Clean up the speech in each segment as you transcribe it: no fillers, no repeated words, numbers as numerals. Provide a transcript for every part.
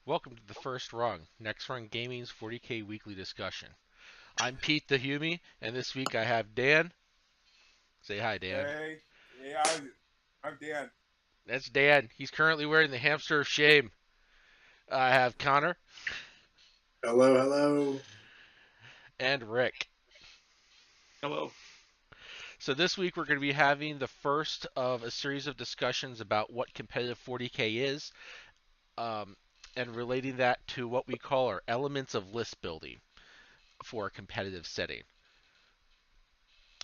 Welcome to the first Rung, Next Rung Gaming's 40K weekly discussion. I'm Pete the Humie, and this week I have Dan. Say hi, Dan. Hey, yeah, I'm Dan. That's Dan. He's currently wearing the hamster of shame. I have Connor. Hello, hello. And Rick. Hello. So this week we're going to be having the first of a series of discussions about what competitive 40K is, and relating that to what we call our elements of list building for a competitive setting.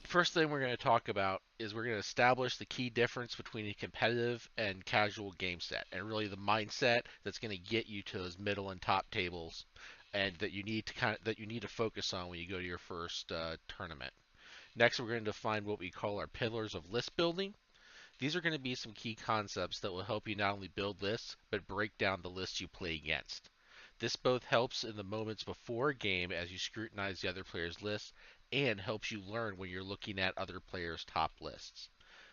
First thing we're going to talk about is we're going to establish the key difference between a competitive and casual game set, and really the mindset that's going to get you to those middle and top tables, and that you need to focus on when you go to your first tournament. Next, we're going to define what we call our pillars of list building. These are going to be some key concepts that will help you not only build lists, but break down the lists you play against. This both helps in the moments before a game as you scrutinize the other player's lists, and helps you learn when you're looking at other players' top lists.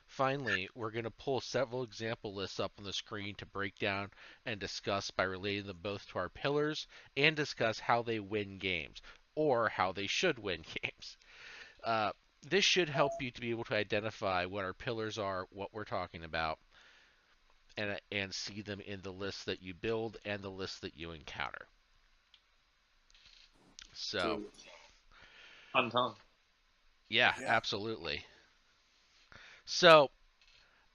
Finally, we're going to pull several example lists up on the screen to break down and discuss by relating them both to our pillars and discuss how they win games, or how they should win games. This should help you to be able to identify what our pillars are, what we're talking about, and see them in the lists that you build and the lists that you encounter. So, Fun time. yeah, absolutely. So,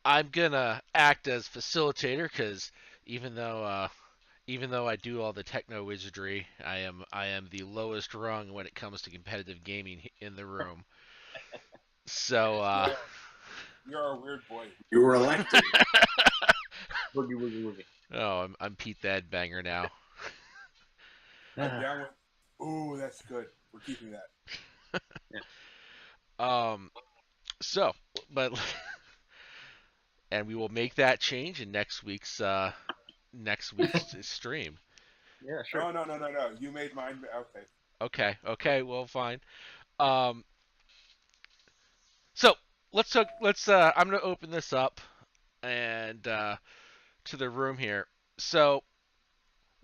I'm gonna act as facilitator because even though I do all the techno wizardry, I am the lowest rung when it comes to competitive gaming in the room. So, You're a weird boy. You were elected. Woogie, woogie, woogie. oh, I'm Pete the Headbanger now. I'm down with. Ooh, that's good. We're keeping that. So, but and we will make that change in next week's stream. Yeah, sure. No. You made mine. Okay. Okay. Well, fine. So I'm gonna open this up and to the room here. So,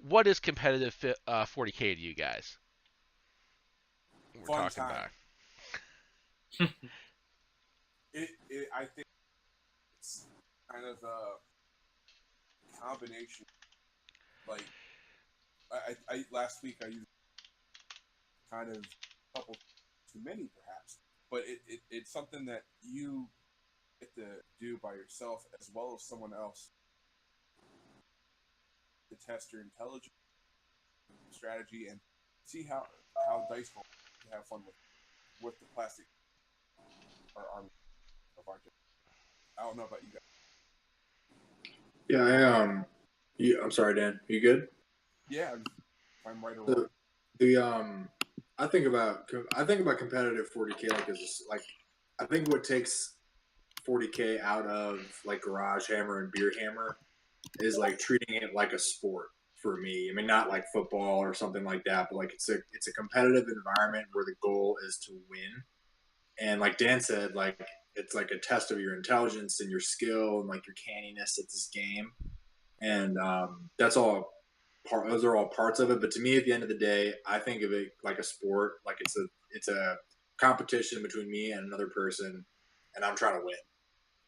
what is competitive 40K to you guys? We're Fun talking time. about. I think it's kind of a combination. Like, I last week I used kind of a couple too many perhaps, but it's something that you get to do by yourself as well as someone else to test your intelligence, strategy, and see how dice roll to have fun with the plastic or army of our. I don't know about you guys. Yeah, I'm sorry, Dan. You good? Yeah, I'm right or wrong. I think about competitive 40K like I think what takes 40K out of like Garage Hammer and Beer Hammer is like treating it like a sport for me. I mean, not like football or something like that, but like it's a competitive environment where the goal is to win. And like Dan said, like it's like a test of your intelligence and your skill and like your canniness at this game. And those are all parts of it. But to me, at the end of the day, I think of it like a sport. Like it's a competition between me and another person, and I'm trying to win.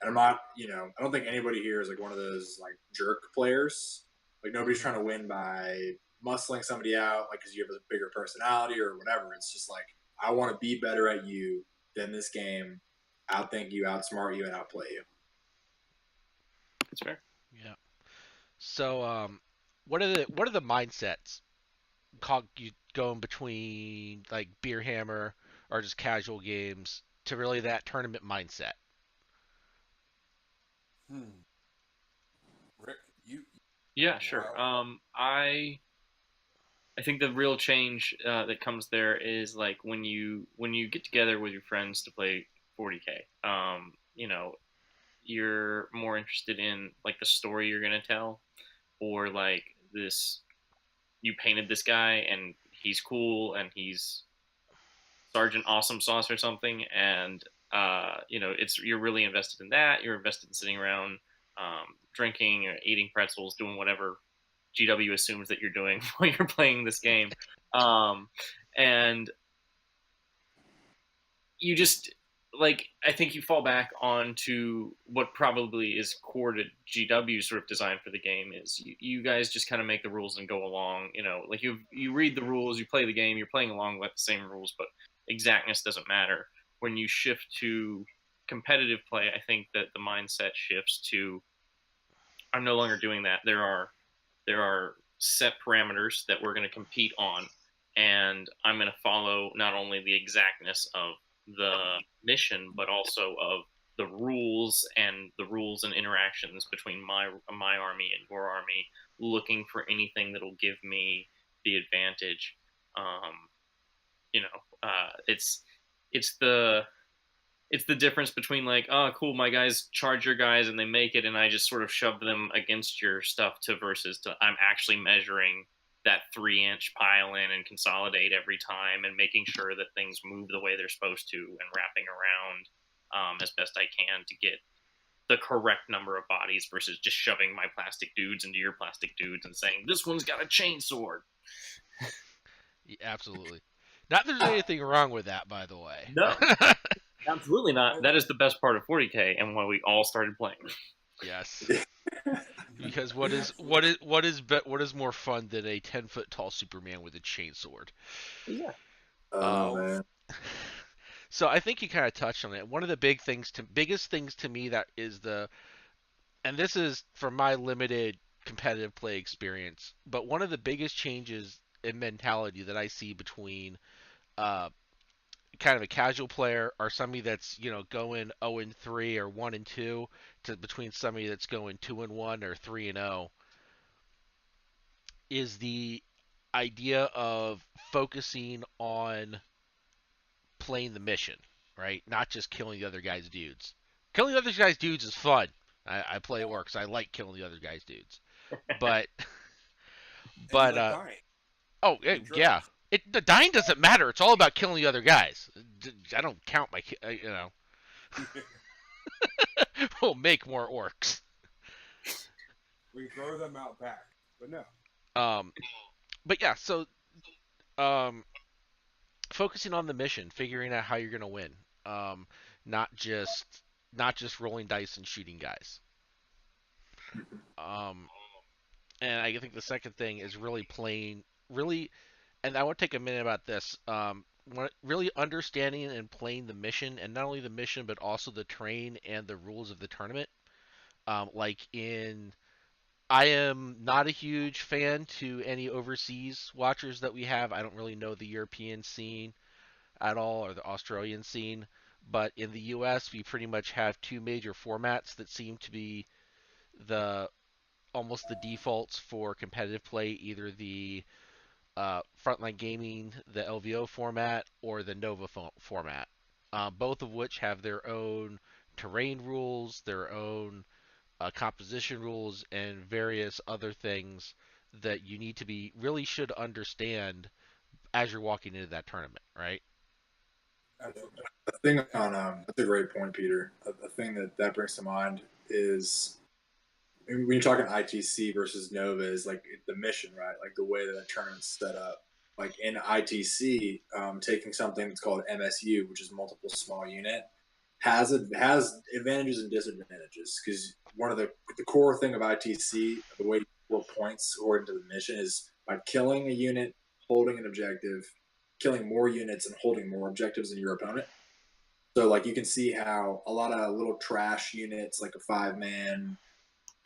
And I'm not, I don't think anybody here is like one of those like jerk players. Like nobody's trying to win by muscling somebody out, like because you have a bigger personality or whatever. It's just like I want to be better at you than this game, outthink you, outsmart you, and outplay you. That's fair. Yeah. So, what are the mindsets you going between like Beer Hammer or just casual games to really that tournament mindset? Rick, you. Yeah, sure. I think the real change that comes there is like when you get together with your friends to play 40K. You're more interested in like the story you're gonna tell, or like this. You painted this guy and he's cool and he's Sergeant Awesome Sauce or something, and you're really invested in that. You're invested in sitting around, drinking or eating pretzels, doing whatever GW assumes that you're doing while you're playing this game. And you just I think you fall back onto what probably is core to GW sort of design for the game is you guys just kind of make the rules and go along. Like you read the rules, you play the game, you're playing along with the same rules, but exactness doesn't matter. When you shift to competitive play, I think that the mindset shifts to I'm no longer doing that. There are set parameters that we're going to compete on, and I'm going to follow not only the exactness of the mission, but also of the rules and interactions between my army and your army, looking for anything that'll give me the advantage. Um, it's the difference between like, oh, cool, my guys charge your guys and they make it, and I just sort of shove them against your stuff, to I'm actually measuring that 3-inch pile in and consolidate every time and making sure that things move the way they're supposed to and wrapping around as best I can to get the correct number of bodies versus just shoving my plastic dudes into your plastic dudes and saying this one's got a chainsword. Yeah, absolutely. Not that there's anything wrong with that, by the way. No. Absolutely not. That is the best part of 40K and why we all started playing. Yes. Because what is more fun than a 10-foot tall Superman with a chainsword? Yeah. Oh man. So I think you kind of touched on it. One of the biggest things to me that is and this is from my limited competitive play experience, but one of the biggest changes in mentality that I see between uh, kind of a casual player or somebody that's going 0-3 or 1-2 to between somebody that's going 2-1 or 3-0 is the idea of focusing on playing the mission, right? Not just killing the other guy's dudes. Killing the other guy's dudes is fun. I play orcs. I like killing the other guy's dudes, but And you but like dying. oh yeah, the dying doesn't matter. It's all about killing the other guys. I don't count my we'll make more orcs. We throw them out back, but no. Um, but yeah, so um, focusing on the mission, figuring out how you're gonna win. Um, not just not just rolling dice and shooting guys. Um, and I think the second thing is really playing really, and I want to take a minute about this. Really understanding and playing the mission, and not only the mission but also the terrain and the rules of the tournament. I am not a huge fan to any overseas watchers that we have. I don't really know the European scene at all or the Australian scene. But in the US, we pretty much have two major formats that seem to be the almost the defaults for competitive play, either the Frontline Gaming, the LVO format, or the Nova format. Both of which have their own terrain rules, their own composition rules, and various other things that you need to be really should understand as you're walking into that tournament, right? Absolutely. The thing on that's a great point, Peter. The thing that brings to mind is when you're talking ITC versus Nova is like the mission, right? Like the way that the tournament's set up. Like in ITC, taking something that's called MSU, which is multiple small unit, has advantages and disadvantages because one of the core thing of ITC, the way you score points according to the mission is by killing a unit, holding an objective, killing more units, and holding more objectives than your opponent. So like you can see how a lot of little trash units like a 5-man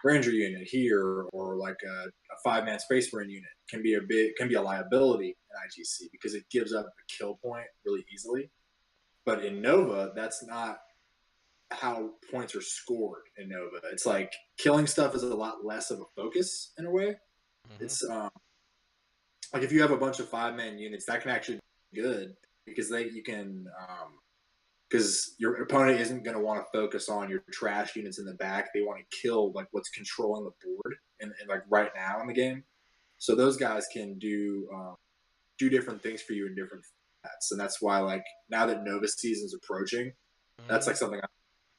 ranger unit here or like a 5-man space marine unit can be a liability in ITC because it gives up a kill point really easily. But in Nova, that's not how points are scored in Nova. It's like killing stuff is a lot less of a focus in a way. Mm-hmm. It's like if you have a bunch of 5-man units, that can actually be good because you can because your opponent isn't going to want to focus on your trash units in the back. They want to kill like what's controlling the board and like right now in the game. So those guys can do different things for you in different formats, and that's why like now that Nova season's approaching, That's Hmm. like something I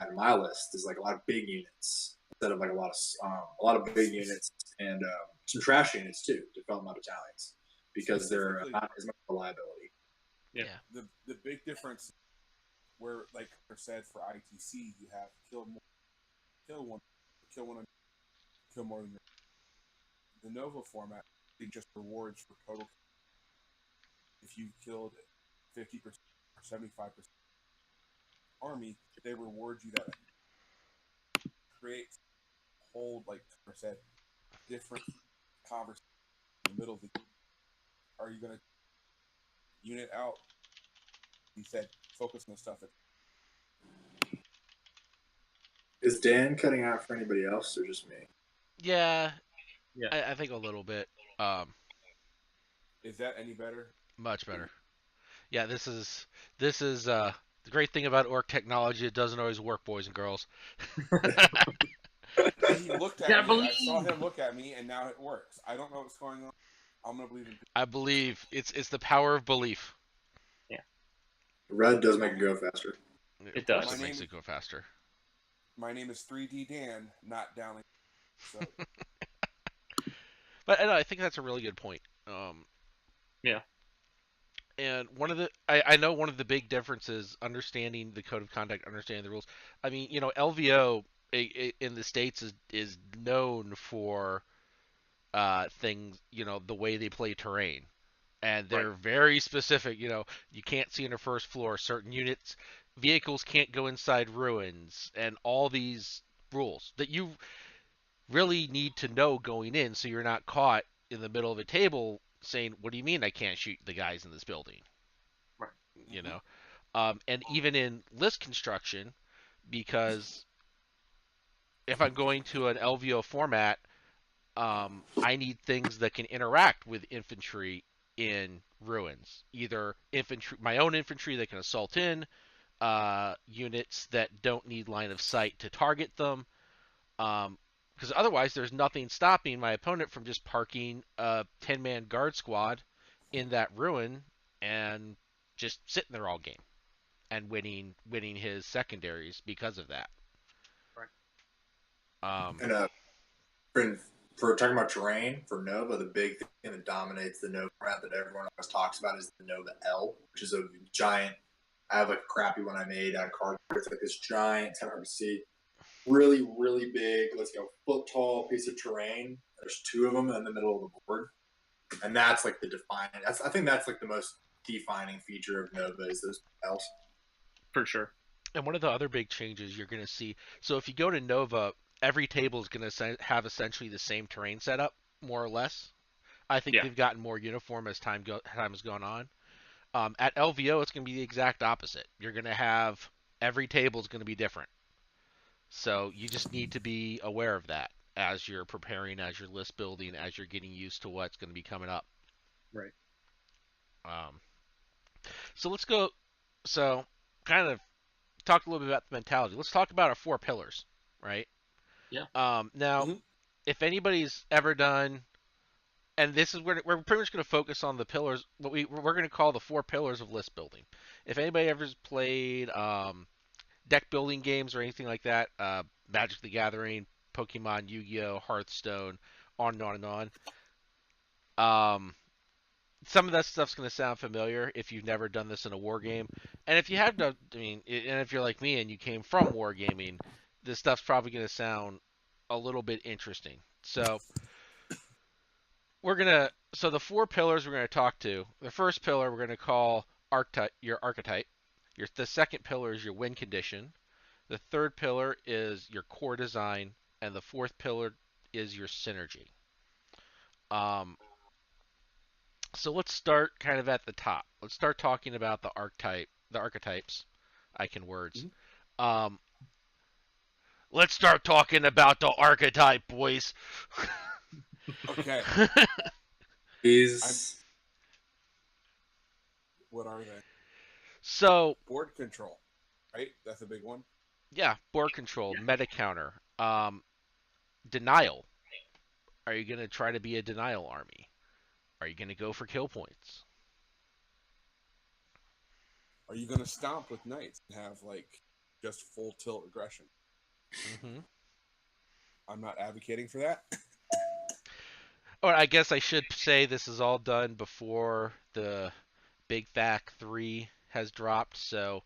had in my list is like a lot of big units instead of like a lot of big units and some trash units too to fill my battalions because they're Specifically, not as much reliability. Yeah. Yeah. the big difference where, like I said, for ITC, you have kill one, kill one, kill more than the Nova format. It just rewards for total. If you killed 50% or 75% army, they reward you that creates a whole, like I said, different conversation in the middle of the. Are you going to unit out? He said, focus on the stuff that. Is Dan cutting out for anybody else or just me? Yeah, Yeah. I think a little bit. Um, Is that any better? Much better. Yeah, this is the great thing about orc technology. It doesn't always work, boys and girls. He looked You at gotta me. I saw believe. him look at me, and now it works. I don't know what's going on. I'm gonna believe in. I believe it's the power of belief. Yeah, Red does make it go faster. Of it course, My it does. makes name, it go faster. my name is 3D Dan, not Dowling. So But I think that's a really good point. Yeah. And I know one of the big differences understanding the code of conduct, understanding the rules. I mean, LVO in the states is known for things, the way they play terrain. And Right. they're very specific. You can't see on the first floor. Certain units, vehicles can't go inside ruins, and all these rules that you really need to know going in, so you're not caught in the middle of a table saying, "What do you mean I can't shoot the guys in this building?" Right. You know, and even in list construction, because if I'm going to an LVO format, I need things that can interact with infantry in ruins. Either infantry, my own infantry that can assault in, units that don't need line of sight to target them. Because otherwise, there's nothing stopping my opponent from just parking a 10-man guard squad in that ruin and just sitting there all game and winning his secondaries because of that. Right. Um, And for, for talking about terrain for Nova, the big thing that dominates the Nova route that everyone always talks about is the Nova L, which is a giant. I have like a crappy one I made out of cardboard. It's like this giant, it's kind of hard to see, really, really big, let's go foot tall piece of terrain. There's two of them in the middle of the board, and that's like the defining. I think that's like the most defining feature of Nova is those L's. For sure. and one of the other big changes you're going to see. So if you go to Nova, every table is going to have essentially the same terrain setup, more or less. I think Yeah. they've gotten more uniform as time has gone on. At LVO, it's going to be the exact opposite. You're going to have every table is going to be different. So you just need to be aware of that as you're preparing, as you're list building, as you're getting used to what's going to be coming up. Right. Um, so let's go. So kind of talk a little bit about the mentality. Let's talk about our four pillars, right? Yeah. Now, Mhm. if anybody's ever done, and this is where we're pretty much going to focus on the pillars, what we're going to call the four pillars of list building. If anybody ever's played deck building games or anything like that, Magic the Gathering, Pokemon, Yu-Gi-Oh, Hearthstone, on and on and on. Some of that stuff's going to sound familiar if you've never done this in a war game, and if you have done, I mean, and if you're like me and you came from wargaming, this stuff's probably going to sound a little bit interesting. So so the four pillars we're gonna talk to. The first pillar we're gonna call archetype, your archetype. The second pillar is your win condition. The third pillar is your core design, and the fourth pillar is your synergy. Um, so let's start kind of at the top. Let's start talking about the archetypes. I can words. Mhm. Um, let's start talking about the archetype, boys. Okay, I'm. He's What are they? So Board control, right? That's a big one. yeah, board control, Yeah. meta counter, denial. Are you going to try to be a denial army? Are you going to go for kill points? Are you gonna stomp with knights and have like? just full tilt aggression. Mm-hmm. I'm not advocating for that. Or I guess I should say this is all done before the Big Fact 3 has dropped, so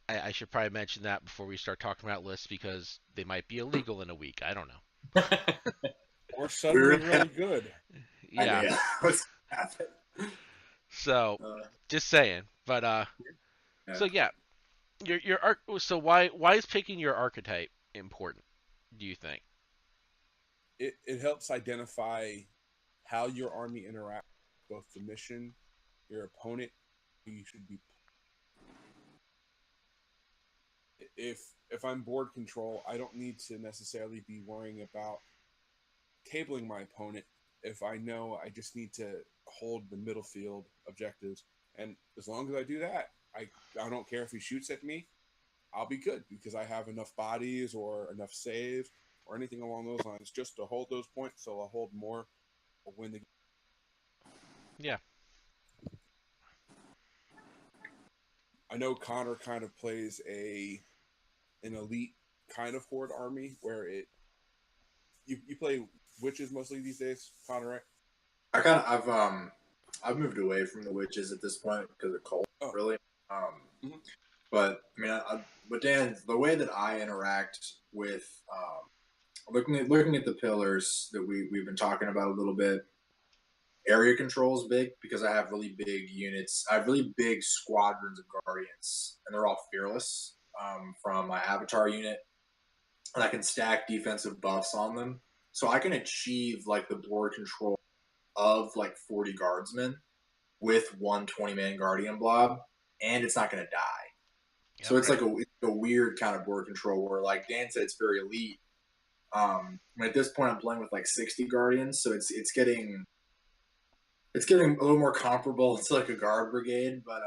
I should probably mention that before we start talking about lists because they might be illegal in a week. I don't know. Or suddenly really good. Yeah. idea what's happening. So Uh, just saying. But yeah. so yeah, so why is picking your archetype important? Do you think? It helps identify how your army interacts with both the mission, your opponent, who you should be. If I'm board control, I don't need to necessarily be worrying about tabling my opponent. If I know I just need to hold the middle field objectives, and as long as I do that, I don't care if he shoots at me. I'll be good because I have enough bodies or enough saves or anything along those lines just to hold those points. So I'll hold more, I'll win the game. Yeah. I know Connor kind of plays an elite kind of horde army where you play witches mostly these days, Connor, right? I've moved away from the witches at this point because of cold, Oh. really. Mhm. But I mean, but Dan, the way that I interact with looking at the pillars that we've been talking about a little bit, area control is big because I have really big units. I have really big squadrons of guardians, and they're all fearless from my avatar unit, and I can stack defensive buffs on them, so I can achieve like the board control of like 40 guardsmen with one 20-man guardian blob, and it's not going to die. Yep. So it's like a weird kind of board control where, like Dan said, it's very elite. At this point, I'm playing with like 60 guardians, so it's getting a little more comparable to like a guard brigade, but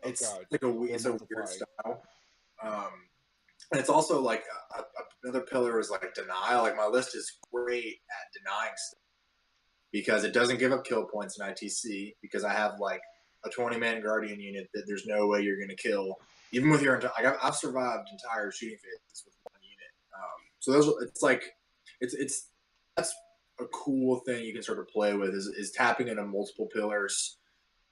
it's like it's a weird style. And it's also like another pillar is like denial. Like my list is great at denying stuff because it doesn't give up kill points in ITC because I have like a 20-man guardian unit that there's no way you're going to kill. Even with your entire, like I've survived entire shooting phases with one unit. So it's like, it's that's a cool thing you can sort of play with is tapping into multiple pillars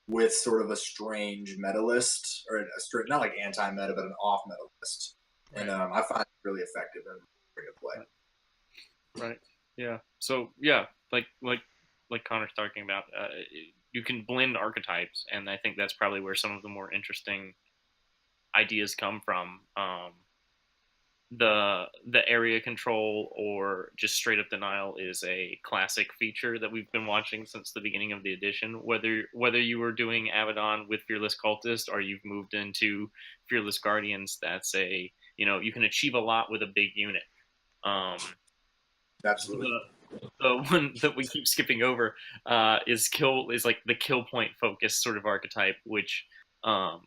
with sort of a strange meta list or not like anti-meta, but an off meta list. Right. And I find it really effective and bring to play. Right. Yeah. So yeah, like Connor's talking about, you can blend archetypes, and I think that's probably where some of the more interesting ideas come from. The area control or just straight up denial is a classic feature that we've been watching since the beginning of the edition. Whether you were doing Abaddon with Fearless Cultist or you've moved into Fearless Guardians, that's you can achieve a lot with a big unit. Absolutely. The one that we keep skipping over is like the kill point focused sort of archetype, which I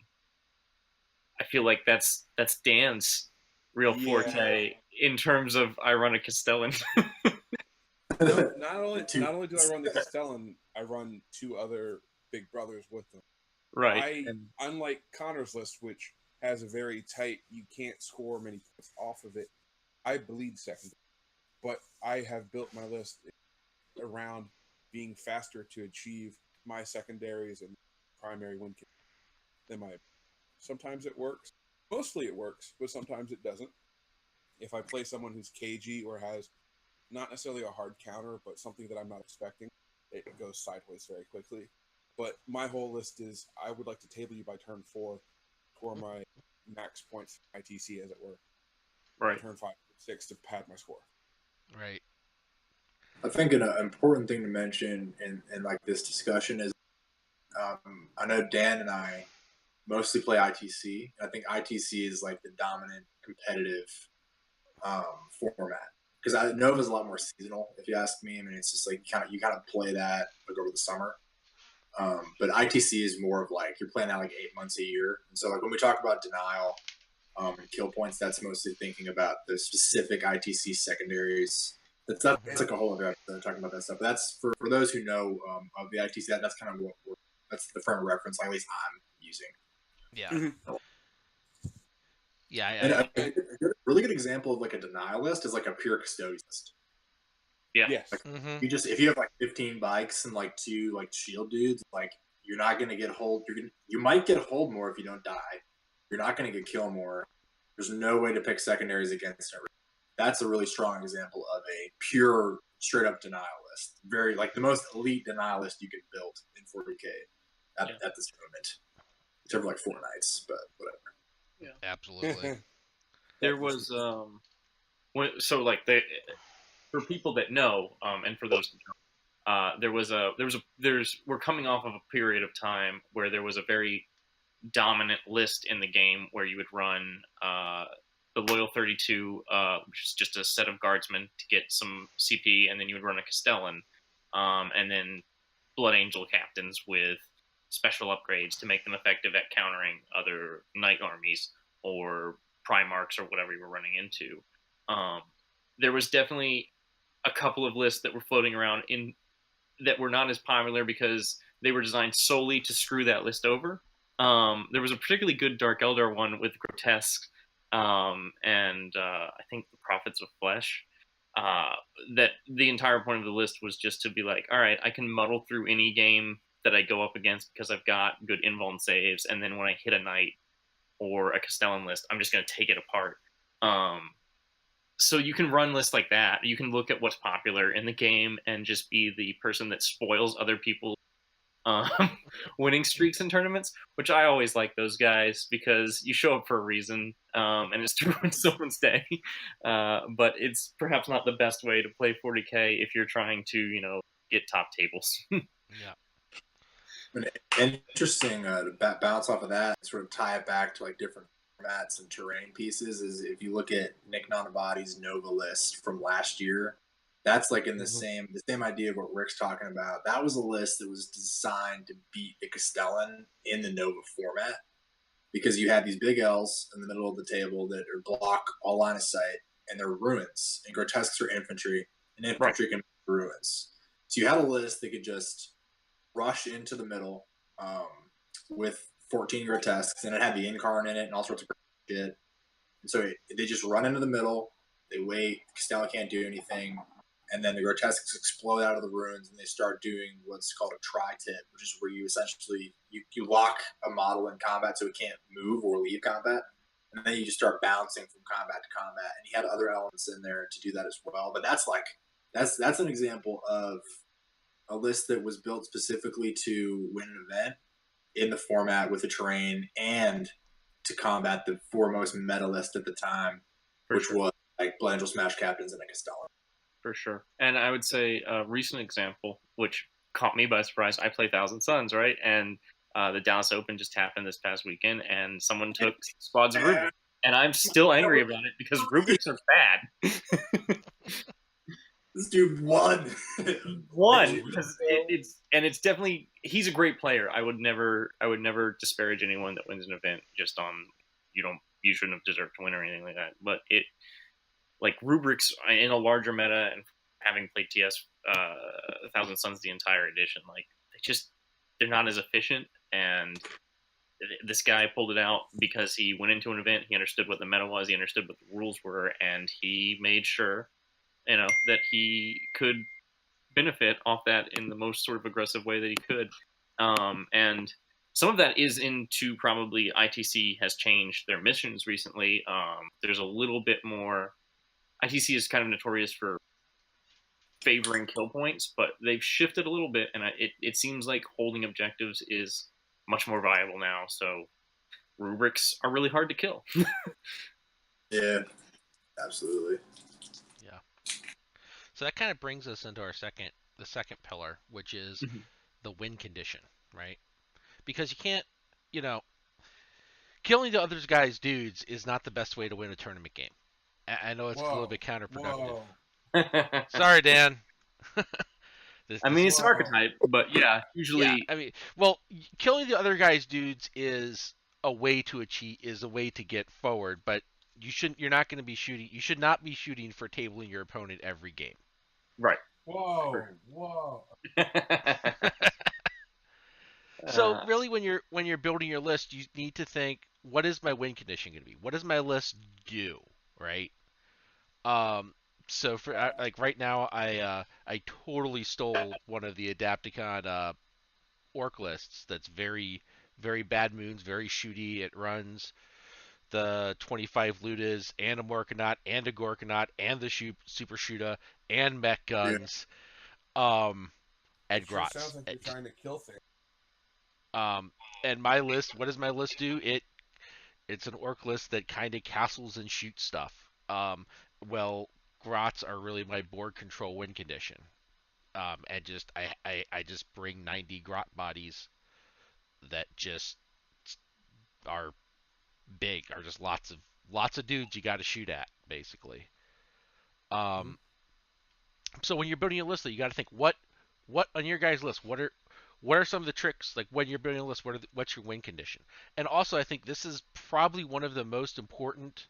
feel like that's Dan's real forte in terms of I run a Castellan. Not only do I run the Castellan, I run two other big brothers with them. Right. Unlike Connor's list, which has a very tight, you can't score many points off of it, I bleed secondary. But I have built my list around being faster to achieve my secondaries and primary win than my. Sometimes it works. Mostly it works, but sometimes it doesn't. If I play someone who's cagey or has not necessarily a hard counter, but something that I'm not expecting, it goes sideways very quickly. But my whole list is I would like to table you by turn 4 for my max points ITC, as it were. Right. Turn 5, 6 to pad my score. Right. I think an important thing to mention in like this discussion is I know Dan and I mostly play ITC. I think ITC is like the dominant competitive format because Nova is a lot more seasonal. If you ask me, I mean, it's just like you kind of play that like over the summer. But ITC is more of like you're playing that like 8 months a year, and so like when we talk about denial and kill points, that's mostly thinking about the specific ITC secondaries. That's like a whole other episode talking about that stuff. But that's for those who know of the ITC. That's kind of that's the frame of reference. Like, at least I'm using. Yeah. Mm-hmm. Yeah, And a really good example of like a denial list is like a pure custodialist. Yeah. Yes. mm-hmm. If you have like 15 bikes and like 2 like shield dudes, like you're not gonna get hold. You might get hold more if you don't die. You're not gonna get kill more. There's no way to pick secondaries against it. That's a really strong example of a pure straight up denial list. Very like the most elite denial list you can build in 40k at this moment. Except for like 4 nights, but whatever. Yeah. Absolutely. There was so like for people that know, and for those that don't, we're coming off of a period of time where there was a very dominant list in the game where you would run the Loyal 32, which is just a set of guardsmen to get some CP, and then you would run a Castellan, and then Blood Angel captains with special upgrades to make them effective at countering other knight armies or Primarchs or whatever you were running into. There was definitely a couple of lists that were floating around in that were not as popular because they were designed solely to screw that list over. There was a particularly good Dark Eldar one with Grotesque and I think the Prophets of Flesh. That the entire point of the list was just to be like, all right, I can muddle through any game that I go up against because I've got good invuln saves, and then when I hit a knight or a Castellan list, I'm just going to take it apart. So you can run lists like that. You can look at what's popular in the game and just be the person that spoils other people's um, winning streaks in tournaments, which I always like those guys because you show up for a reason, and it's to ruin someone's day. But it's perhaps not the best way to play 40k if you're trying to, get top tables. Yeah. And interesting to bounce off of that, and sort of tie it back to like different formats and terrain pieces. Is if you look at Nick Nonabodi's Nova list from last year, that's like in the same idea of what Rick's talking about. That was a list that was designed to beat the Castellan in the Nova format because you had these big L's in the middle of the table that are block all line of sight, and they're ruins, and grotesques are infantry, and infantry can be ruins. So you had a list that could just rush into the middle with 14 grotesques, and it had the incarnate in it and all sorts of shit. And so they just run into the middle. They wait. Castellan can't do anything, and then the grotesques explode out of the ruins, and they start doing what's called a tri-tip, which is where you essentially you lock a model in combat so it can't move or leave combat, and then you just start bouncing from combat to combat. And he had other elements in there to do that as well. But that's an example of a list that was built specifically to win an event in the format with the terrain and to combat the foremost meta list at the time, which was like Blood Angel Smash Captains and a Castellan. For sure. And I would say a recent example, which caught me by surprise, I play Thousand Suns, right? And the Dallas Open just happened this past weekend, and someone took squads of Rubik. And I'm still angry about it because Rubiks are bad. This dude won. Won because it's definitely he's a great player. I would never disparage anyone that wins an event just on you shouldn't have deserved to win or anything like that. But it like rubrics in a larger meta and having played TS Thousand Suns the entire edition, like they're not as efficient. And this guy pulled it out because he went into an event, he understood what the meta was, he understood what the rules were, and he made sure that he could benefit off that in the most sort of aggressive way that he could. And some of that is into probably ITC has changed their missions recently. There's a little bit more. ITC is kind of notorious for favoring kill points, but they've shifted a little bit, and it seems like holding objectives is much more viable now. So rubrics are really hard to kill. Yeah, absolutely. Yeah. So that kind of brings us into the second pillar, which is the win condition, right? Because you can't, killing the other guy's dudes is not the best way to win a tournament game. I know it's a little bit counterproductive. Sorry, Dan. I mean, it's an archetype, but yeah, usually. Yeah, I mean, well, killing the other guy's dudes is a way to get forward, but you're not going to be shooting. You should not be shooting for tabling your opponent every game. Right. Whoa. So really, when you're building your list, you need to think, what is my win condition going to be? What does my list do? Right. Um. So for like right now, I totally stole one of the Adapticon orc lists. That's very bad moons, very shooty. It runs the 25 Ludas and a Morkanaut and a Gorkanaut and the super shooter and mech Yeah. guns. It And sure Grots. sounds like you're trying to kill things. Um, and my list, what does my list do? It's an orc list that kind of castles and shoots stuff. Well, Grots are really my board control win condition. And just I just bring 90 Grot bodies that just are big, are just lots of dudes you got to shoot at, basically. Mhm. Um, so when you're building a list, though, you got to think what on your guys' list. What are some of the tricks? Like when you're building a list, what's your win condition? And also, I think this is probably one of the most important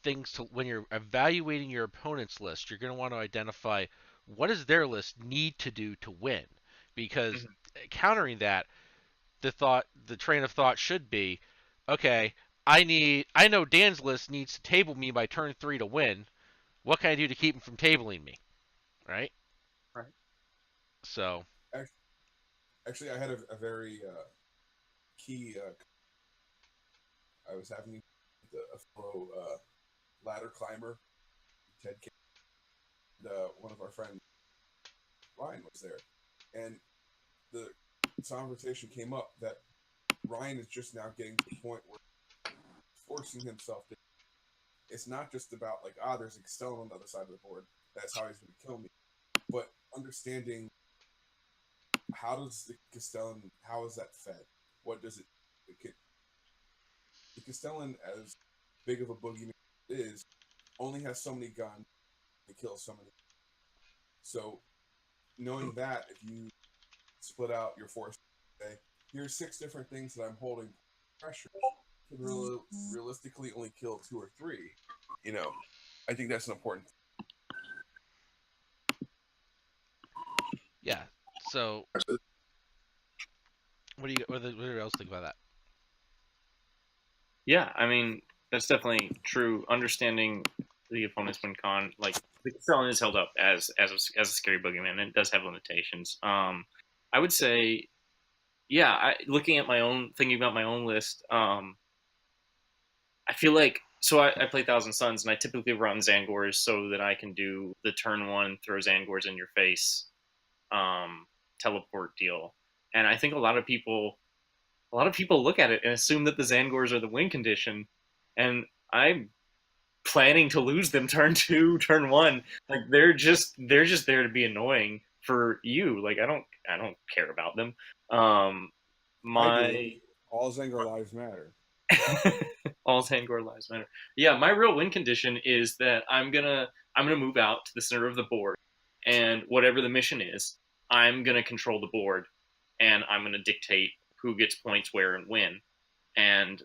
things to when you're evaluating your opponent's list. You're going to want to identify what does their list need to do to win, because Mhm. countering that, the train of thought should be, okay, I know Dan's list needs to table me by turn 3 to win. What can I do to keep him from tabling me? Right? Right. So, Actually, I had a very key. I was having a fellow ladder climber, Ted, and one of our friends, Ryan, was there, and the conversation came up that Ryan is just now getting to the point where he's forcing himself to. It's not just about like, there's a Castellan on the other side of the board. That's how he's going to kill me. But understanding how does the Castellan, how is that fed? What does it, the Castellan, as big of a boogeyman as it is, only has so many guns to kill so many. So knowing that, if you split out your force, say, here's 6 different things that I'm holding pressure, can realistically only kill 2 or 3. You know, I think that's an important. yeah. So, what do you else think about that? Yeah, I mean that's definitely true. Understanding the opponent's win con, like the Castellan is held up as a scary boogeyman, and it does have limitations. I would say, yeah, looking at my own, thinking about my own list, I feel like I play Thousand Suns, and I typically run Zangors so that I can do the turn one throw Zangors in your face, um, teleport deal. And I think a lot of people look at it and assume that the Zangors are the win condition, and I'm planning to lose them turn two, turn one. Like they're just there to be annoying for you. Like I don't care about them. Um, I do. my All Zengar lives matter. all Zangor lives matter. Yeah, my real win condition is that I'm gonna move out to the center of the board, and whatever the mission is, I'm gonna control the board, and I'm gonna dictate who gets points where and when. And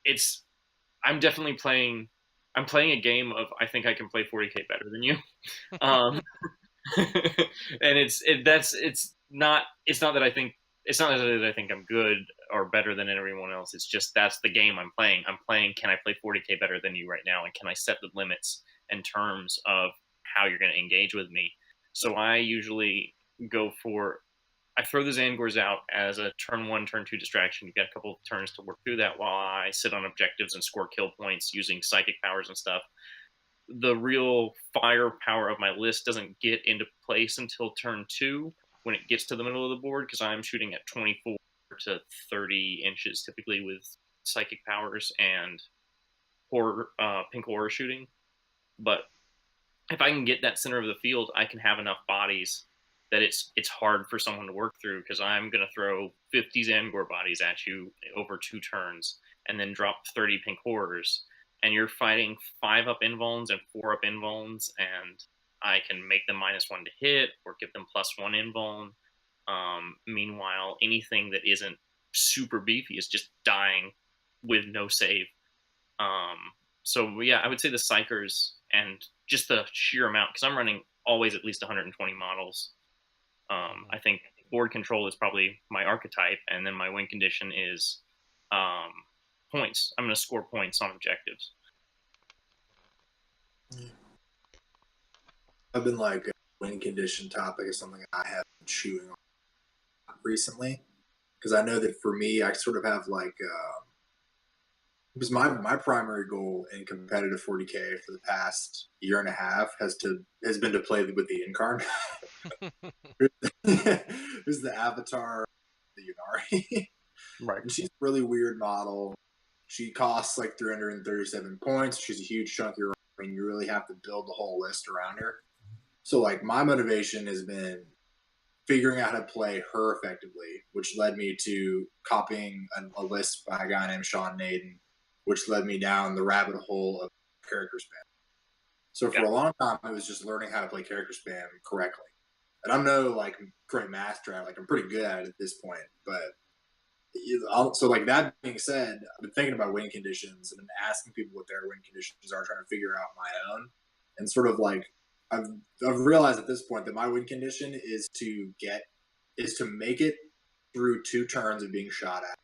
it's I'm definitely playing. I'm playing a game of I think I can play 40k better than you. Um, and it's not that I think I'm good or better than everyone else. It's just that's the game I'm playing. I'm playing. Can I play 40k better than you right now? And can I set the limits and terms of how you're going to engage with me? So I usually go for I throw the Zangors out as a turn one, turn two distraction. You get a couple of turns to work through that while I sit on objectives and score kill points using psychic powers and stuff. The real firepower of my list doesn't get into place until turn two when it gets to the middle of the board because I'm shooting at 24 to 30 inches typically with psychic powers and pink aura shooting. But if I can get that center of the field, I can have enough bodies that it's hard for someone to work through because I'm going to throw 50 Zangor bodies at you over 2 turns and then drop 30 pink horrors. And you're fighting 5 up invulns and 4 up invulns, and I can make them -1 to hit or give them +1 invuln. Meanwhile, anything that isn't super beefy is just dying with no save. Um, so yeah, I would say the psychers and just the sheer amount because I'm running always at least 120 models. I think board control is probably my archetype, and then my win condition is points. I'm going to score points on objectives. I've been like a win condition topic is something I have been chewing on recently, because I know that for me, I sort of have like because my primary goal in competitive 40K for the past year and a half has been to play with the Incarn. Who's the avatar, the Yunari. Right. And she's a really weird model. She costs like 337 points. She's a huge chunk of your army. You really have to build the whole list around her. So like my motivation has been figuring out how to play her effectively, which led me to copying a list by a guy named Sean Naden, which led me down the rabbit hole of character spam. So for a long time, I was just learning how to play character spam correctly. And I'm no like great master at it. Like I'm pretty good at it at this point, but so like that being said, I've been thinking about win conditions and been asking people what their win conditions are, trying to figure out my own, and sort of like I've realized at this point that my win condition is to make it through 2 turns of being shot at,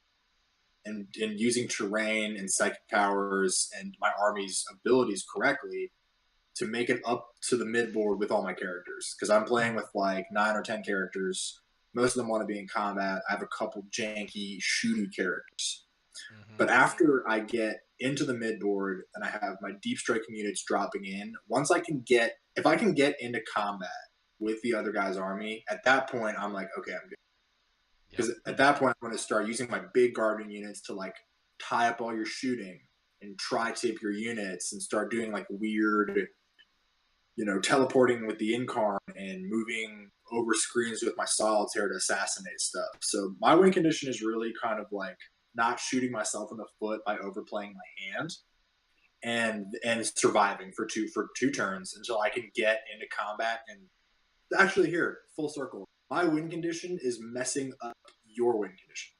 and using terrain and psychic powers and my army's abilities correctly to make it up to the mid board with all my characters, because I'm playing with like 9 or 10 characters. Most of them want to be in combat. I have a couple janky shooty characters. Mm-hmm. But after I get into the mid board and I have my deep striking units dropping in, if I can get into combat with the other guy's army, at that point I'm like, okay, I'm good. Because at that point I'm going to start using my big guardian units to like tie up all your shooting and tri-tip your units and start doing like weird, teleporting with the Incarn and moving over screens with my solitaire to assassinate stuff. So my win condition is really kind of like not shooting myself in the foot by overplaying my hand and surviving for two turns until I can get into combat. And actually here, full circle, my win condition is messing up your win condition.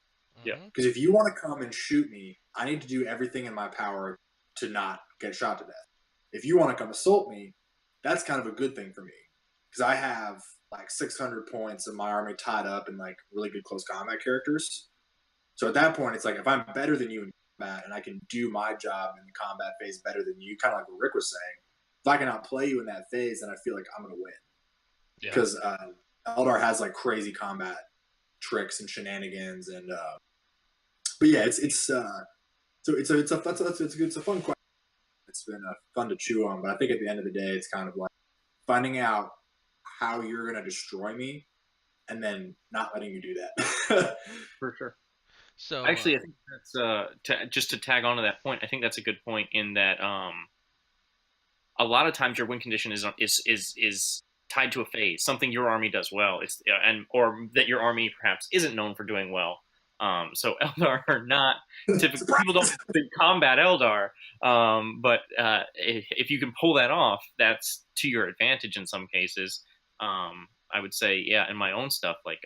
Yeah. Because if you want to come and shoot me, I need to do everything in my power to not get shot to death. If you want to come assault me, that's kind of a good thing for me, because I have like 600 points of my army tied up in like really good close combat characters. So at that point, it's like if I'm better than you in combat and I can do my job in the combat phase better than you, kind of like what Rick was saying, if I can outplay you in that phase, then I feel like I'm going to win. Yeah. Because Eldar has like crazy combat tricks and shenanigans, and but yeah, it's a fun question. It's been fun to chew on, but I think at the end of the day, it's kind of like finding out how you're going to destroy me and then not letting you do that. For sure. So actually, I think that's just to tag on to that point. I think that's a good point in that a lot of times your win condition is tied to a phase, something your army does well. Or that your army perhaps isn't known for doing well. So Eldar are not typically, people don't think combat Eldar, but if you can pull that off, that's to your advantage in some cases. I would say, in my own stuff, like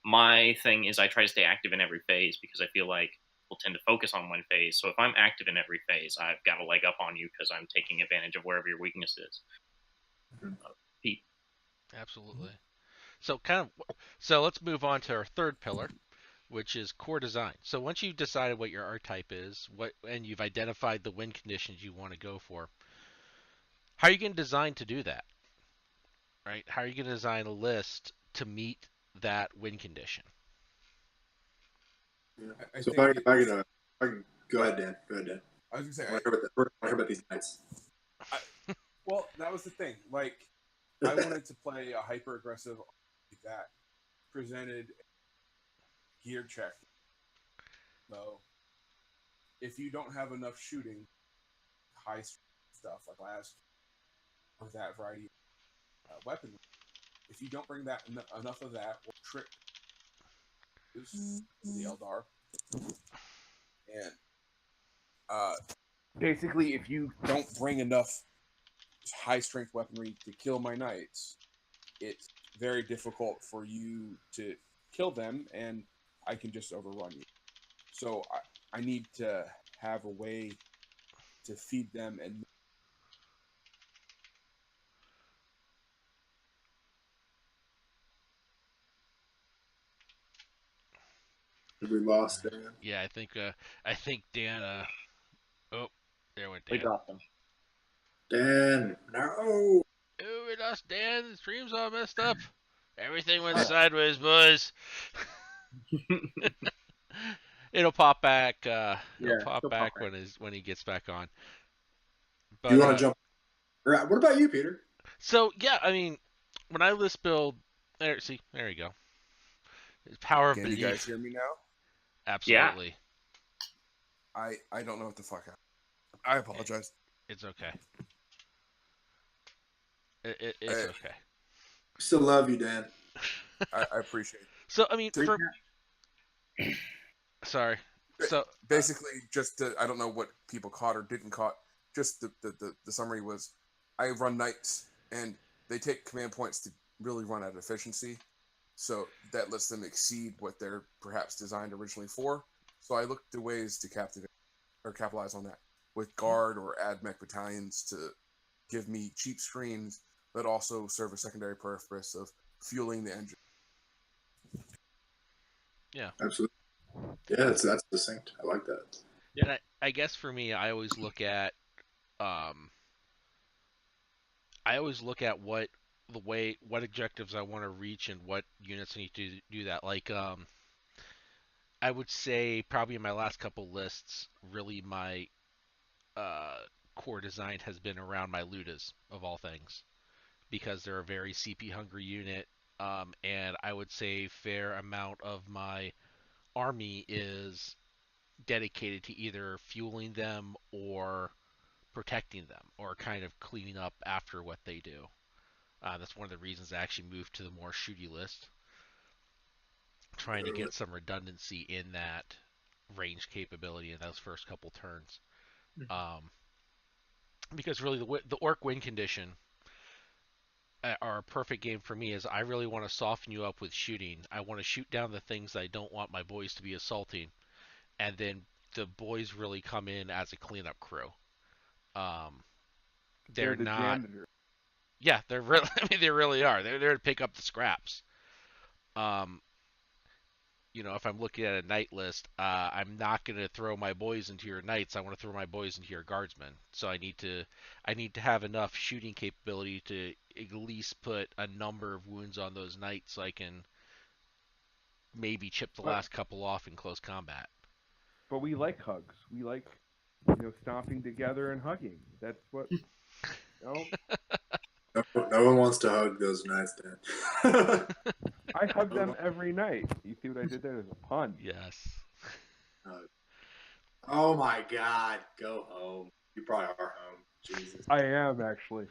my thing is I try to stay active in every phase, because I feel like we'll tend to focus on one phase. So if I'm active in every phase, I've got a leg up on you because I'm taking advantage of wherever your weakness is. Pete. Absolutely. So let's move on to our third pillar, which is core design. So once you've decided what your archetype is, and you've identified the win conditions you want to go for, how are you going to design to do that? Right? How are you going to design a list to meet that win condition? Yeah. So if I can go ahead, Dan. Go ahead, Dan. I was gonna say, I want to hear about these nights. Well, that was the thing. Like, I wanted to play a hyper aggressive that presented gear check. So, if you don't have enough shooting, high stuff like last, or that variety of weaponry, if you don't bring that enough of that, or trick the Eldar, and basically, if you don't bring enough high strength weaponry to kill my knights, it's very difficult for you to kill them, and I can just overrun you. So I need to have a way to feed them and We lost Dan. Yeah, I think Dan. Oh, there went We Dan. dropped them. Dan, no. Oh, we lost Dan. The stream's all messed up. Everything went Oh. sideways, boys. It'll pop back. It'll Yeah, pop it'll back pop back. when he gets back on. Do you But want to jump? What about you, Peter? so yeah, I mean, when I list build, there, see, there you go. It's power of Can you guys belief. hear me now? Absolutely, I don't know what the fuck happened. I apologize. it's okay. It's okay. Still love you, Dan. I appreciate it. So I mean, So- for sorry. So Basically, just I don't know what people caught or didn't caught. Just the summary was, I run knights, and they take command points to really run at efficiency. So that lets them exceed what they're perhaps designed originally for. So I looked to ways to capitalize on that with guard or ad mech battalions to give me cheap screens, but also serve a secondary purpose of fueling the engine. yeah, Absolutely. Yeah, that's distinct. I like that. and I guess for me, um, I always look at what objectives I want to reach and what units I need to do that. Like I would say probably in my last couple lists, really my uh, core design has been around my Ludas of all things because they're a very CP hungry unit, and I would say fair amount of my army is dedicated to either fueling them or protecting them or kind of cleaning up after what they do. That's one of the reasons I actually moved to the more shooty list, trying to get some redundancy in that range capability in those first couple turns. Um, because really the orc win condition are a perfect game for me is I really want to soften you up with shooting. I want to shoot down the things I don't want my boys to be assaulting, and then the boys really come in as a cleanup crew. Um, they're the not. janitor. Yeah, they're really. I mean, they really are. They're there to pick up the scraps. Um, if I'm looking at a knight list, I'm not going to throw my boys into your knights. I want to throw my boys into your guardsmen. So I need to have enough shooting capability to at least put a number of wounds on those knights, so I can maybe chip the last couple off in close combat. But we like hugs. We like, stomping together and hugging. That's what. No one wants to hug those knights, Dan. I hug them every night. You see what I did there? There's a pun. Yes. Oh my God, go home. You probably are home. Jesus. I am actually.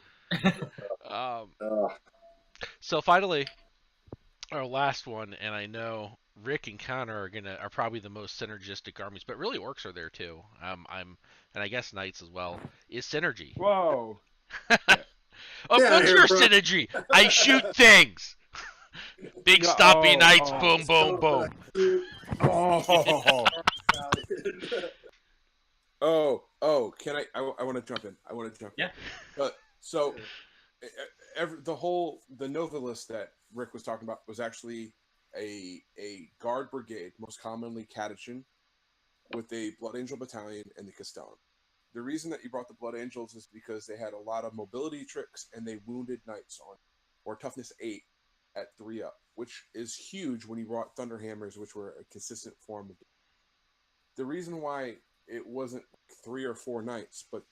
So finally, our last one, and I know Rick and Connor are probably the most synergistic armies, but really orcs are there too. And I guess knights as well. Is synergy. Whoa. What's your synergy? I shoot things. Big stompy knights. Boom, boom, boom. Can I want to jump in. Yeah. So the Nova list that Rick was talking about was actually a guard brigade, most commonly Catechin, with a Blood Angel battalion and the Castellan. The reason that you brought the Blood Angels is because they had a lot of mobility tricks and they wounded knights or toughness 8 at 3 up, which is huge when you brought Thunderhammers, which were a consistent form of. The reason why it wasn't 3 or 4 knights, but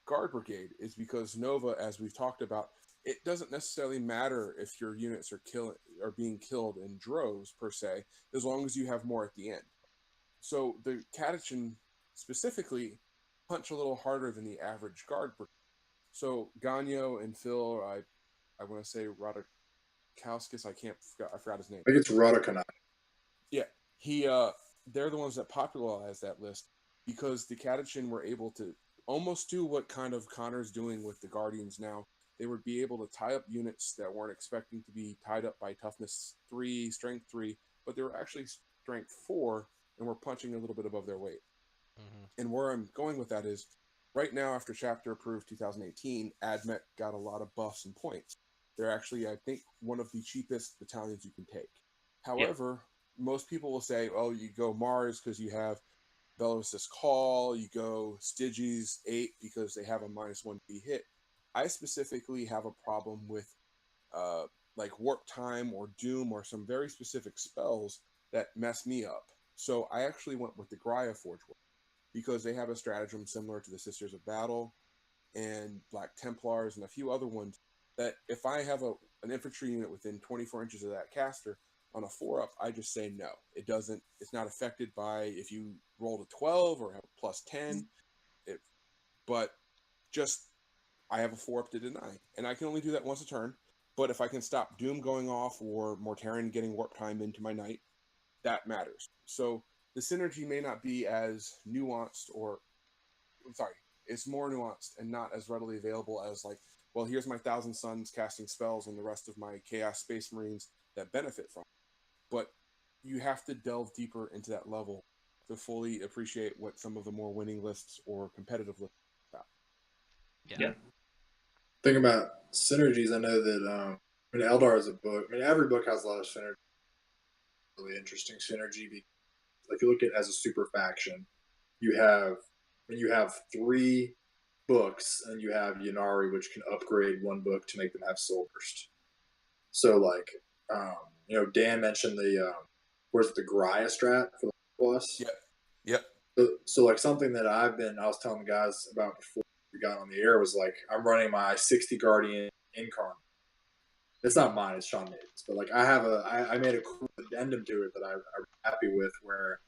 Guard Brigade is because Nova, as we've talked about, it doesn't necessarily matter if your units are being killed in droves per se, as long as you have more at the end. So the Catechin specifically punch a little harder than the average Guard Brigade. So Ganyo and Phil, I want to say Radakauskas, I forgot his name. I think it's Radakanai. Yeah, they're the ones that popularized that list because the Catechin were able to almost do what kind of Connor's doing with the Guardians now. They would be able to tie up units that weren't expecting to be tied up by toughness 3, strength 3, but they were actually strength 4 and were punching a little bit above their weight. Mm-hmm. And where I'm going with that is, right now after Chapter Approved 2018, AdMech got a lot of buffs and points. They're actually, I think, one of the cheapest battalions you can take. However, most people will say, oh, you go Mars because you have Belarus's Call, you go Stygies 8 because they have a -1 hit. I specifically have a problem with uh, like Warp Time or Doom or some very specific spells that mess me up. So I actually went with the Gaia Forge because they have a stratagem similar to the Sisters of Battle and Black Templars and a few other ones that if I have an infantry unit within 24 inches of that caster on a 4-up, I just say no. It's not affected by if you rolled a 12 or have a plus 10. But just, I have a 4-up to deny. And I can only do that once a turn. But if I can stop Doom going off or Mortarion getting Warp Time into my knight, that matters. So the synergy may not be as nuanced it's more nuanced and not as readily available as like, well, here's my Thousand Suns casting spells and the rest of my Chaos Space Marines that benefit from it. But you have to delve deeper into that level to fully appreciate what some of the more winning lists or competitive lists are about. Yeah. Think about synergies. I know that Eldar is a book. I mean, every book has a lot of synergy. Really interesting synergy. If you look at it as a super faction, you have 3 books, and you have Yanari, which can upgrade 1 book to make them have Soul Burst. So, like, Dan mentioned the Gaia strat for the plus. Yep. So like something that I was telling the guys about before we got on the air was like I'm running my 60 Guardian Incarn. It's not mine, it's Sean Naden's, but like I made a cool addendum to it that I'm happy with, where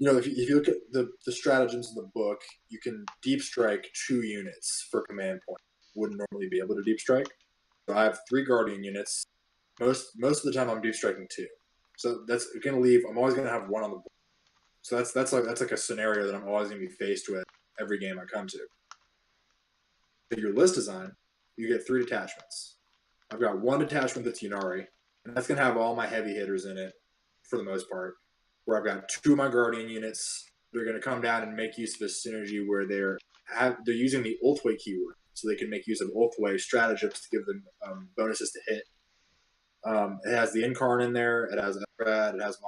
if you look at the stratagems in the book, you can deep strike 2 units for command point. Wouldn't normally be able to deep strike. So I have 3 Guardian units. Most of the time I'm deep striking 2. So that's gonna leave. I'm always gonna have 1 on the board. So that's like a scenario that I'm always gonna be faced with every game I come to. So your list design, you get 3 detachments. I've got 1 detachment that's Yanari, and that's gonna have all my heavy hitters in it for the most part. Where I've got 2 of my Guardian units. They're gonna come down and make use of a synergy where they're using the Ulthway keyword, so they can make use of Ulthway stratagems to give them bonuses to hit. It has the Incarn in there. It has Evrad. It has.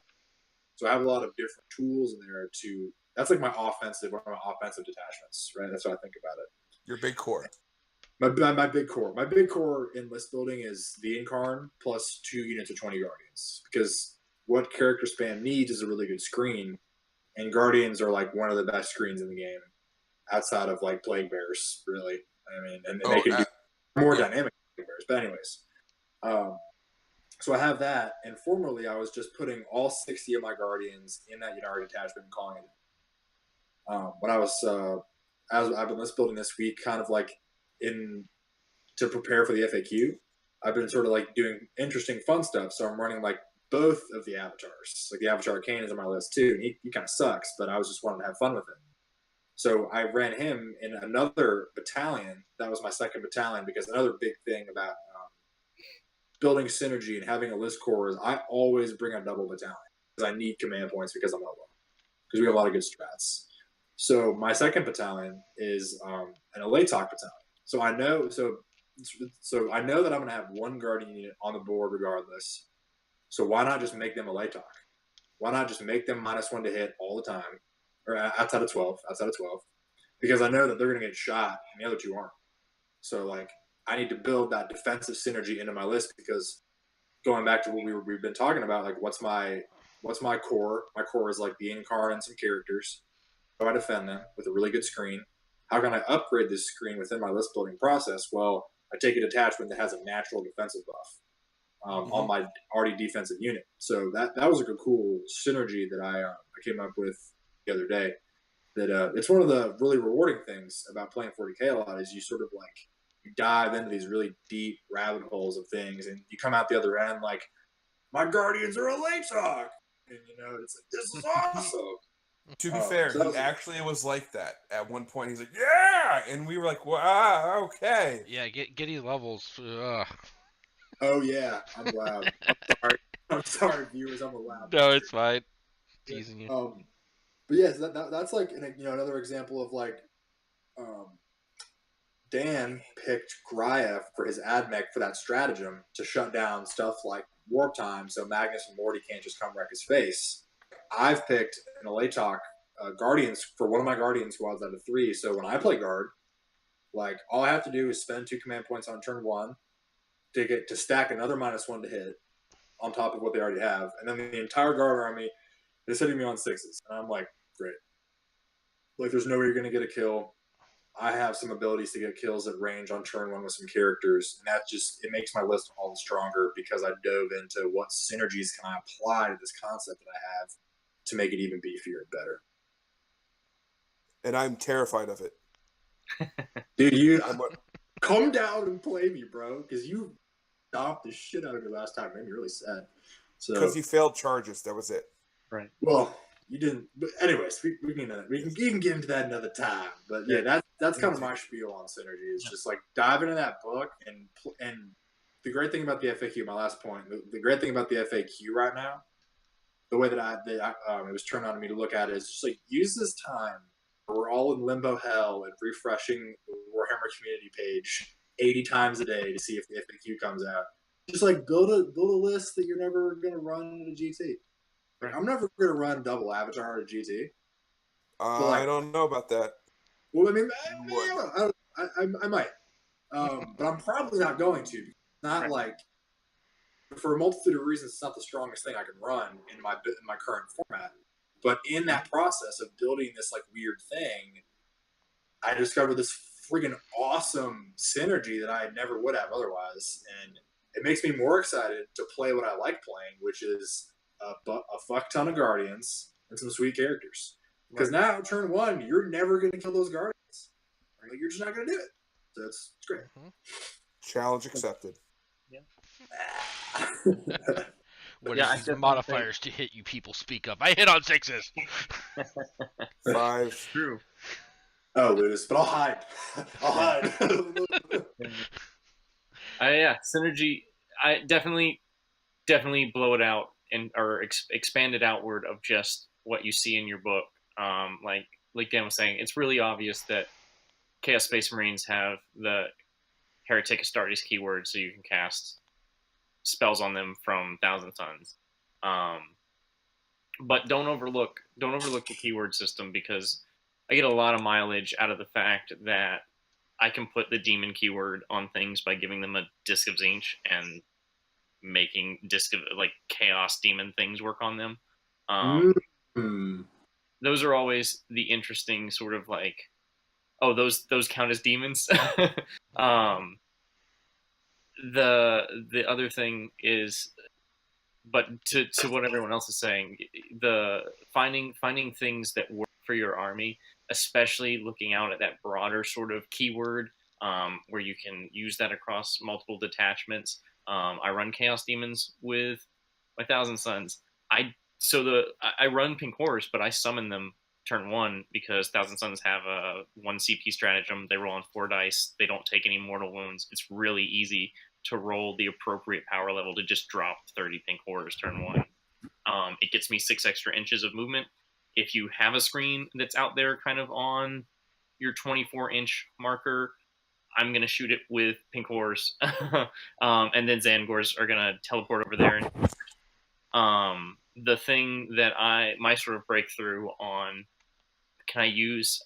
So I have a lot of different tools in there to. That's like one of my offensive detachments, right? That's what I think about it. Your big core. My big core. My big core in list building is the Incarn plus 2 units of 20 Guardians, because what character spam needs is a really good screen, and Guardians are like one of the best screens in the game, outside of like Plague Bears, really. I mean, and they can do more dynamic Plague Bears. But anyways, so I have that, and formerly I was just putting all 60 of my Guardians in that Yanari detachment and calling it. When I was, as I've been list building this week, kind of like to prepare for the FAQ, I've been sort of like doing interesting, fun stuff. So I'm running like both of the avatars. Like the Avatar Arcane is on my list too, and he kind of sucks, but I was just wanting to have fun with it. So I ran him in another battalion. That was my second battalion, because another big thing about building synergy and having a list core is I always bring a double battalion, because I need command points because I'm Elbow. Because we have a lot of good strats. So my second battalion is an Elatok battalion. So I know that I'm going to have 1 Guardian unit on the board regardless. So why not just make them Elatok? Why not just make them -1 to hit all the time, or outside of 12? Because I know that they're going to get shot, and the other 2 aren't. So like I need to build that defensive synergy into my list, because going back to what we've been talking about, like what's my core? My core is like the Incarn and some characters. How do I defend them with a really good screen? How can I upgrade this screen within my list building process? Well, I take a detachment that has a natural defensive buff on my already defensive unit. So that was like a cool synergy that I came up with the other day. That it's one of the really rewarding things about playing 40K a lot, is you sort of like you dive into these really deep rabbit holes of things, and you come out the other end like, my Guardians are a Elatok, and it's like, this is awesome. To be fair, he actually was like that. At one point, he's like, yeah! And we were like, wow, okay. Yeah, get these levels. Ugh. Oh, yeah. I'm loud. I'm sorry, viewers. I'm loud. No, it's fine. Teasing you. But yeah, so that's like another example of like Dan picked Gaia for his AdMech for that stratagem to shut down stuff like warp time, so Magnus and Morty can't just come wreck his face. I've picked in a late talk Guardians for one of my Guardian squads out of 3. So when I play guard, like all I have to do is spend 2 command points on turn 1 to stack another -1 to hit on top of what they already have, and then the entire guard army is hitting me on 6s, and I'm like, great. Like there's no way you're gonna get a kill. I have some abilities to get kills at range on turn 1 with some characters, and that just it makes my list all the stronger because I dove into what synergies can I apply to this concept that I have to make it even beefier and better. And I'm terrified of it. Dude, you come down and play me, bro, because you stomped the shit out of me last time. It made me really sad. Because So you failed charges. That was it. Right. well, you didn't. But anyways, we can get into that another time. But yeah, that's kind of my spiel on synergy. It's just like dive into that book and the great thing about the FAQ. My last point. The great thing about the FAQ right now, the way that it was turned on to me to look at it is just like use this time. We're all in limbo hell and refreshing the Warhammer community page 80 times a day to see if the FAQ comes out. Just like build a list that you're never gonna run in a GT. Like, I'm never gonna run double Avatar at a GT. I don't know about that. Well, I mean, I might, but I'm probably not going to. Not like for a multitude of reasons, it's not the strongest thing I can run in my current format. But in that process of building this like weird thing, I discovered this friggin' awesome synergy that I never would have otherwise, and it makes me more excited to play what I like playing, which is a fuck ton of Guardians and some sweet characters. Because now, turn 1, you're never going to kill those Guardians. Like, you're just not going to do it. So it's great. Challenge accepted. What Yeah, I is these definitely modifiers to hit you people speak up? I hit on 6s. 5. True. Oh, Ludus, but I'll hide. I'll hide. Yeah, synergy. I definitely blow it out or expand it outward of just what you see in your book. Like Dan was saying, it's really obvious that Chaos Space Marines have the Heretic Astartes keyword, so you can cast spells on them from Thousand Suns. But don't overlook the keyword system, because I get a lot of mileage out of the fact that I can put the demon keyword on things by giving them a Disc of Zinch and making Disc of like chaos demon things work on them. Those are always the interesting sort of like, oh, those count as demons. The other thing is, but to what everyone else is saying, the finding things that work for your army, especially looking out at that broader sort of keyword, where you can use that across multiple detachments. I run Chaos Demons with my Thousand Suns. I run Pink Horrors, but I summon them turn 1 because Thousand Suns have a 1 CP stratagem. They roll on 4 dice. They don't take any mortal wounds. It's really easy to roll the appropriate power level to just drop 30 Pink Horrors turn 1. It gets me 6 extra inches of movement. If you have a screen that's out there kind of on your 24-inch marker, I'm going to shoot it with Pink Horrors. And then Zangors are going to teleport over there. The thing that my sort of breakthrough on can I use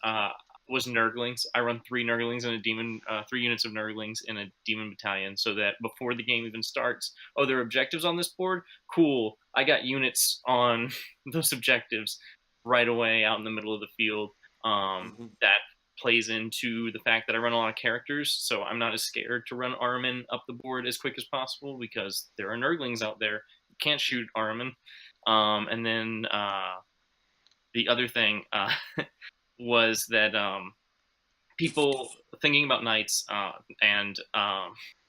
was Nurglings. I run 3 Nurglings in a demon, 3 units of Nurglings in a demon battalion, so that before the game even starts, oh, there are objectives on this board? Cool. I got units on those objectives right away out in the middle of the field. That plays into the fact that I run a lot of characters, so I'm not as scared to run Armin up the board as quick as possible because there are Nurglings out there. You can't shoot Armin. And then the other thing was that people thinking about knights and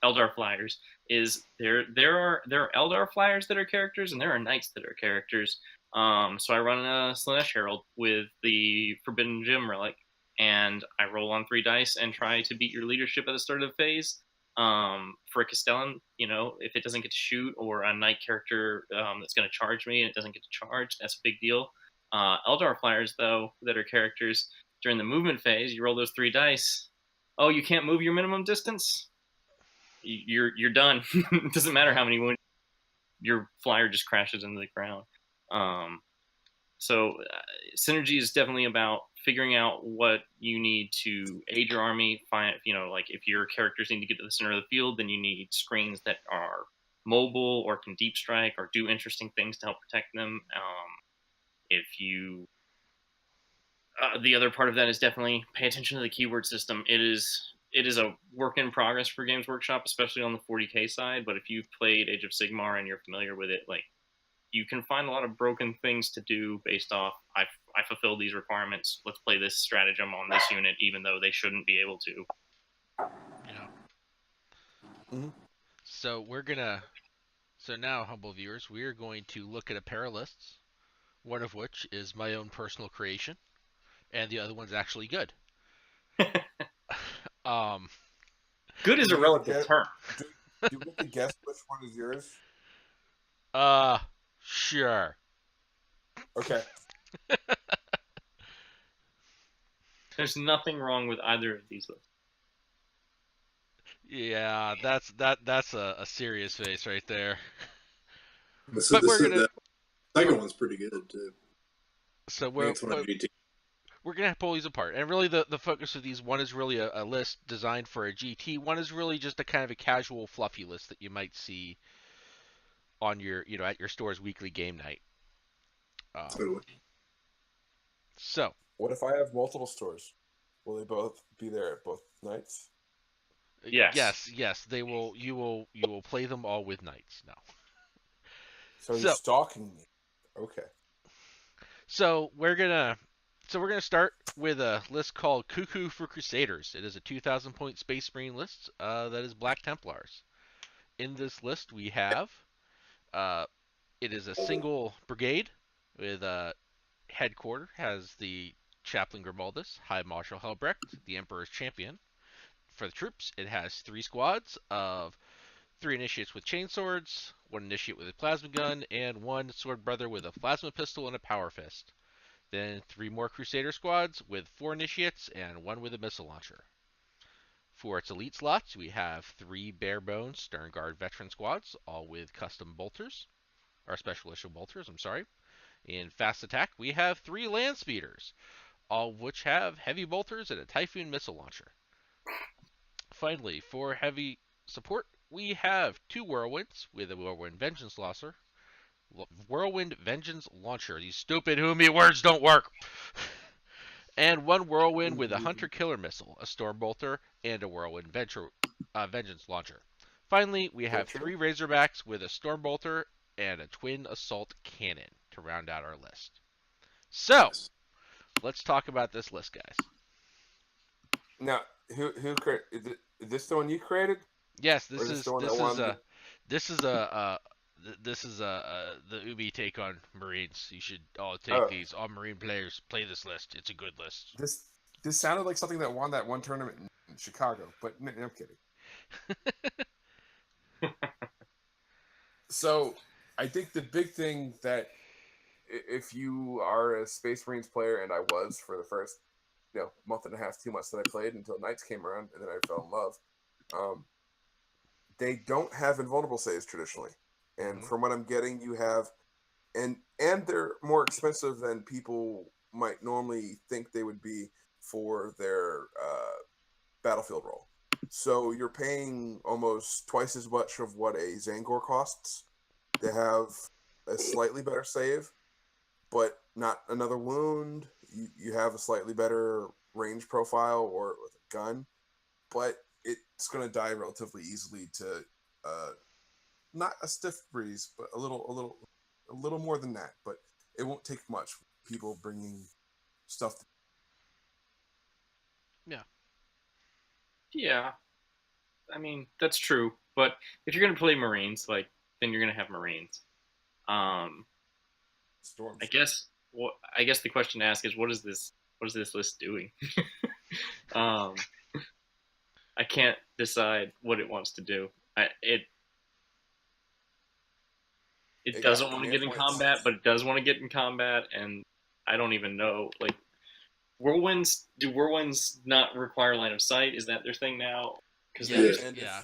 Eldar flyers is there are Eldar flyers that are characters and there are knights that are characters. So I run a Slanesh Herald with the Forbidden Gem relic, and I roll on 3 dice and try to beat your leadership at the start of the phase. For a Castellan, if it doesn't get to shoot, or a knight character that's going to charge me and it doesn't get to charge, that's a big deal. Eldar flyers, though, that are characters, during the movement phase, you roll those 3 dice. Oh, you can't move your minimum distance? You're done. It doesn't matter how many wounds. your flyer just crashes into the ground. So synergy is definitely about figuring out what you need to aid your army. Find, like if your characters need to get to the center of the field, then you need screens that are mobile or can deep strike or do interesting things to help protect them. If you the other part of that is definitely pay attention to the keyword system. It is a work in progress for Games Workshop, especially on the 40k side. But if you've played Age of Sigmar and you're familiar with it, like you can find a lot of broken things to do based off I fulfilled these requirements. Let's play this stratagem on this unit, even though they shouldn't be able to. Yeah. Mm-hmm. So now, humble viewers, we are going to look at a pair of lists, one of which is my own personal creation, and the other one's actually good. um, Good is a Do we relative get- term. Do you get to guess which one is yours? sure. Okay. There's nothing wrong with either of these lists. Yeah, that's a serious face right there. This, But this we're is, gonna the second one's pretty good too. so I think we're it's one of GT. we're gonna pull these apart, and really the focus of these, one is really a list designed for a GT, one is really just a kind of a casual, fluffy list that you might see on your at your store's weekly game night. Totally. So What if I have multiple stores? Will they both be there at both nights? Yes. yes, they will. You will play them all with knights now. So So he's stalking me. Okay. So we're gonna start with a list called Cuckoo for Crusaders. It is a 2,000 point Space Marine list that is Black Templars. In this list, we have it is a single brigade with a headquarter has the Chaplain Grimaldus, High Marshal Helbrecht, the Emperor's Champion. For the troops, it has 3 squads of 3 initiates with chainswords, 1 initiate with a plasma gun, and 1 sword brother with a plasma pistol and a power fist. Then 3 more Crusader squads with 4 initiates and 1 with a missile launcher. For its elite slots, we have 3 bare bones Stern Guard veteran squads, all with custom bolters, or special issue bolters, I'm sorry. In fast attack, we have 3 land speeders, all of which have heavy bolters and a Typhoon missile launcher. Finally, for heavy support, we have 2 whirlwinds with a Whirlwind Vengeance Launcher. These stupid Humi words don't work. And 1 whirlwind with a Hunter Killer Missile, a Storm Bolter, and a Whirlwind Vengeance Launcher. Finally, we have 3 Razorbacks with a Storm Bolter and a Twin Assault Cannon to round out our list. So, let's talk about this list, guys. Now, who created? Is this the one you created? Yes, Or is the one that won the- this is the Ubi take on Marines. You should all take these. All Marine players play this list. It's a good list. This sounded like something that won that one tournament in Chicago, but I'm kidding. So, I think the big thing that if you are a Space Marines player, and I was for the first month and a half, 2 months that I played until Knights came around, and then I fell in love. They don't have invulnerable saves traditionally, and from what I'm getting, you have, and they're more expensive than people might normally think they would be for their battlefield role. So you're paying almost twice as much of what a Zangor costs. They have a slightly better save, but not another wound. You have a slightly better range profile or with a gun, but it's going to die relatively easily to not a stiff breeze, but a little more than that. But it won't take much. People bringing stuff. Yeah, I mean that's true. But if you're gonna play Marines, then you're gonna have Marines. Storms. I guess the question to ask is what is this list doing? I can't decide what it wants to do. It doesn't want to get in combat, but it does want to get in combat, and I don't even know. Do whirlwinds not require line of sight? Is that their thing now? Yeah.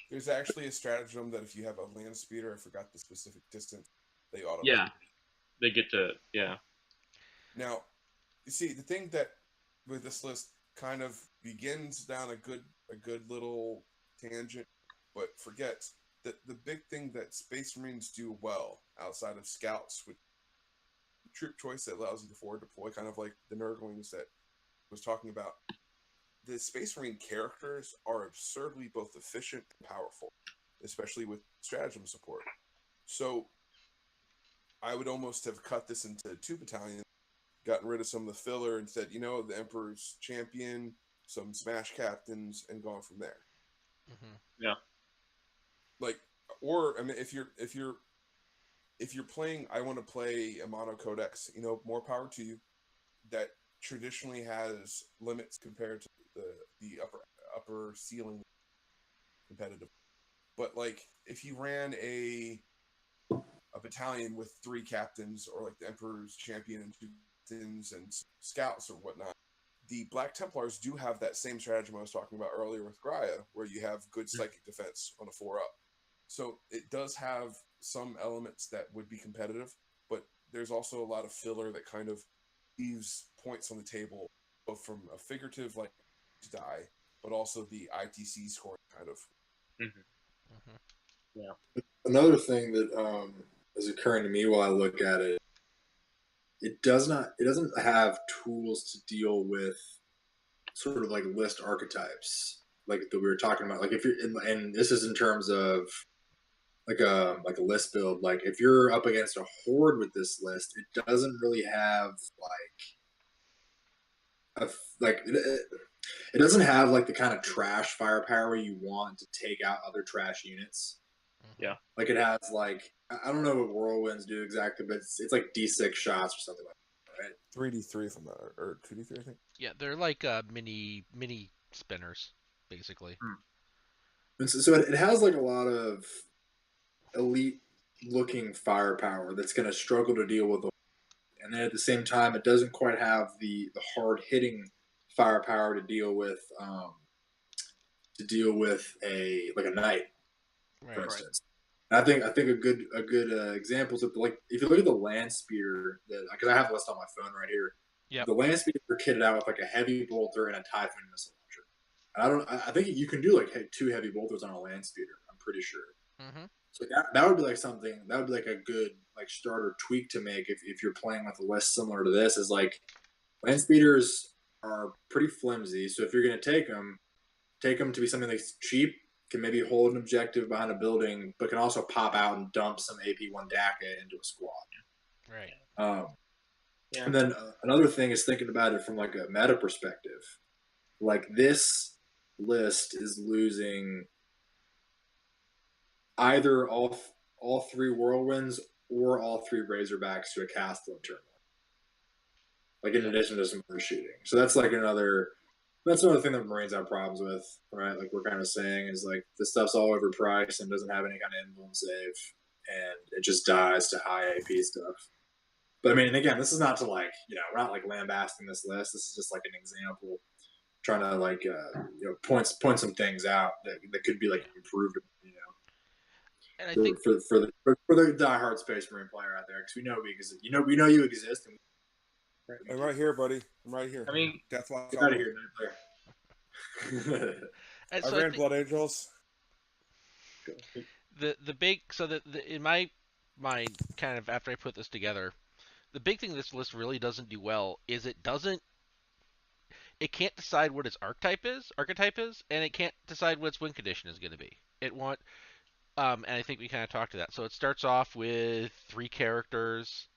There's actually a stratagem that if you have a land speeder, I forgot the specific distance, they automatically. Yeah, they get to Now, you see, the thing that with this list kind of begins down a good little tangent, but forgets that the big thing that Space Marines do well outside of scouts with troop choice that allows you to forward deploy, kind of like the Nurglings that I was talking about. The Space Marine characters are absurdly both efficient and powerful, especially with stratagem support. So I would almost have cut this into 2 battalions, gotten rid of some of the filler, and said, the Emperor's Champion, some Smash Captains, and gone from there. Mm-hmm. yeah. Like, or I mean, if you're playing, I want to play a mono codex. More power to you. That traditionally has limits compared to the upper ceiling competitive. But like, if you ran a battalion with 3 captains, or like the Emperor's Champion and 2 captains and scouts or whatnot, the Black Templars do have that same stratagem I was talking about earlier with Graia, where you have good psychic defense on a 4-up. So it does have some elements that would be competitive, but there's also a lot of filler that kind of leaves points on the table, both from a figurative like die, but also the ITC scoring kind of. Mm-hmm. Mm-hmm. Yeah. Another thing that is occurring to me while I look at it, it doesn't have tools to deal with sort of like list archetypes like that we were talking about. Like if you're and this is in terms of like a list build. Like if you're up against a horde with this list, it doesn't really have it doesn't have like the kind of trash firepower you want to take out other trash units. Yeah. Like it has like I don't know what whirlwinds do exactly, but it's like D6 shots or something like that, right? 3D3 from that, or 2D3, I think. Yeah, they're like mini spinners, basically. And so it has like a lot of elite looking firepower that's going to struggle to deal with, and then at the same time, it doesn't quite have the hard hitting firepower to deal with a like a knight, for Right. instance. And I think a good example is like if you look at the land speeder, because I have a list on my phone right here. Yep. The land speeder are kitted out with like a heavy bolter and a typhoon missile launcher. And I think you can do like 2 heavy bolters on a land speeder. I'm pretty sure. Mm-hmm. So that would be like something that would be like a good like starter tweak to make if you're playing with a list similar to this. Is like land speeders are pretty flimsy, so if you're going to take them to be something that's cheap, can maybe hold an objective behind a building, but can also pop out and dump some AP1 DACA into a squad. Right. Yeah. And then another thing is thinking about it from like a meta perspective. Like this list is losing either all 3 whirlwinds or all 3 razorbacks to a castle in turn 1. Like in addition to some more shooting. So that's another thing that Marines have problems with, right? Like we're kind of saying is like this stuff's all overpriced and doesn't have any kind of emblem save, and it just dies to high AP stuff. But I mean, again, this is not to like we're not like lambasting this list. This is just like an example, trying to like point some things out that could be like improved. And I For, think for the diehard Space Marine player out there, because we know you exist. And I'm right here, buddy. I'm right here. I mean, Death Watch. get out of here, player. and I so ran Blood Angels. the big the in my mind, kind of after I put this together, the big thing this list really doesn't do well is it can't decide what its archetype is, and it can't decide what its win condition is going to be. And I think we kind of talked to that. So it starts off with 3 characters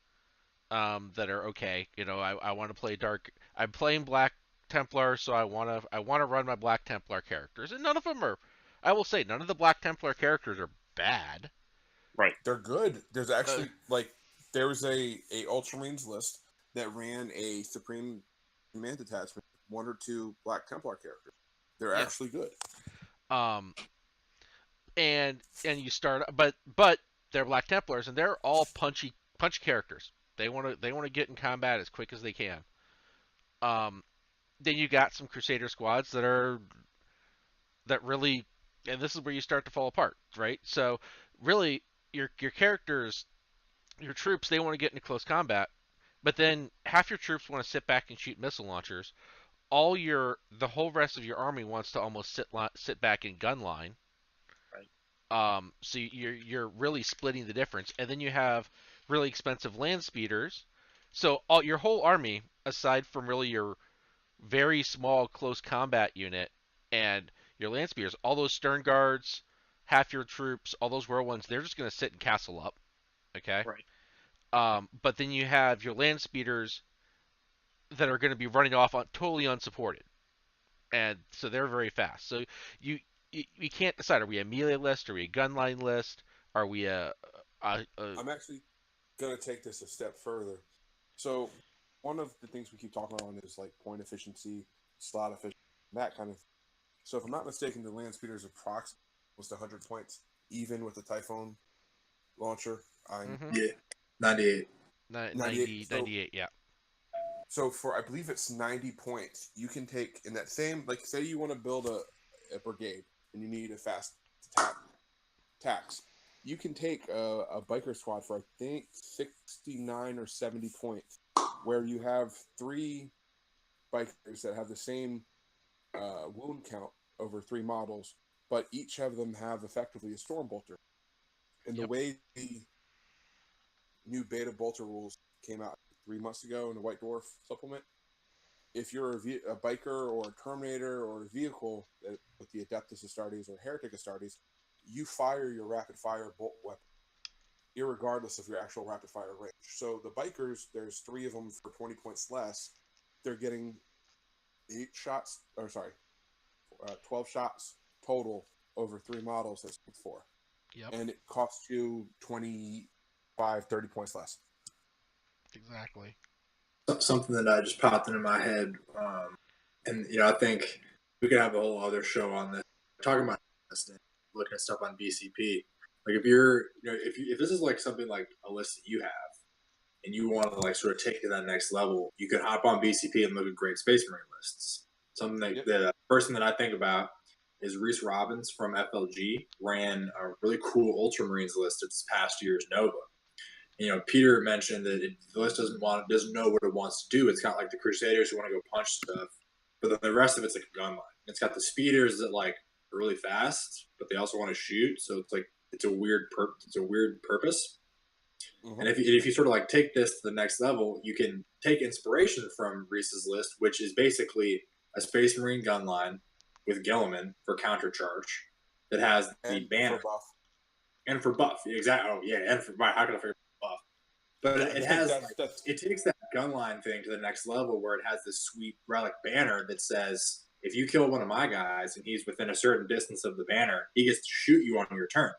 that are okay. I want to play dark. I'm playing Black Templar, so I want to run my Black Templar characters, and none of them are. I will say none of the Black Templar characters are bad. right. They're good. There's actually there was a Ultramarines list that ran a Supreme Command detachment, 1 or 2 Black Templar characters. They're actually good. And you start, but they're Black Templars, and they're all punch characters. They want to get in combat as quick as they can. Then you got some Crusader squads that really and this is where you start to fall apart, right? So really, your characters, your troops, they want to get into close combat, but then half your troops want to sit back and shoot missile launchers. The whole rest of your army wants to almost sit back in gun line. Right. So you're really splitting the difference, and then you have really expensive land speeders. So your whole army, aside from really your very small close combat unit and your land speeders, all those stern guards, half your troops, all those royal ones, they're just going to sit and castle up. Okay. Right. But then you have your land speeders that are going to be running off totally unsupported, and so they're very fast. So you can't decide: are we a melee list? Are we a gunline list? Are we a I'm actually gonna take this a step further. So one of the things we keep talking on is like point efficiency, slot efficiency, that kind of thing. So if I'm not mistaken, the land speeder is approximately almost 100 points, even with the Typhoon launcher. I'm mhm, Yeah, 98. 90, So 98? Yeah. So for I believe it's 90 points, you can take in that same like say you want to build a brigade and you need a fast tax. You can take a biker squad for I think 69 or 70 points, where you have three bikers that have the same wound count over three models, but each of them have effectively a storm bolter. And the Yep. way the new beta bolter rules came out 3 months ago in the White Dwarf supplement, if you're a biker or a Terminator or a vehicle with the Adeptus Astartes or Heretic Astartes, you fire your rapid fire bolt weapon, irregardless of your actual rapid fire range. So the bikers, there's three of them for 20 points less. They're getting 12 shots total over three models. That's four. Yep. And it costs you 25, 30 points less. Exactly. Something that I just popped into my head, and I think we could have a whole other show on this, talking about this, and looking at stuff on BCP. Like if you're, if this is like something like a list that you have, and you want to like sort of take it to that next level, you could hop on BCP and look at great Space Marine lists. Something that Yep. the person that I think about is Reese Robbins from FLG, ran a really cool Ultramarines list at this past year's Nova. Peter mentioned that the list doesn't know what it wants to do. It's got like the Crusaders who want to go punch stuff, but then the rest of it's like a gun line. It's got the speeders that like are really fast, but they also want to shoot. So it's like it's a weird purpose. Mm-hmm. And if you sort of like take this to the next level, you can take inspiration from Reese's list, which is basically a Space Marine gun line with Gilliman for countercharge that has the And banner for buff. and for buff. Exactly. Oh yeah, and for how can I forget buff? But it has it takes that gunline thing to the next level where it has this sweet relic banner that says if you kill one of my guys and he's within a certain distance of the banner, he gets to shoot you on your turn.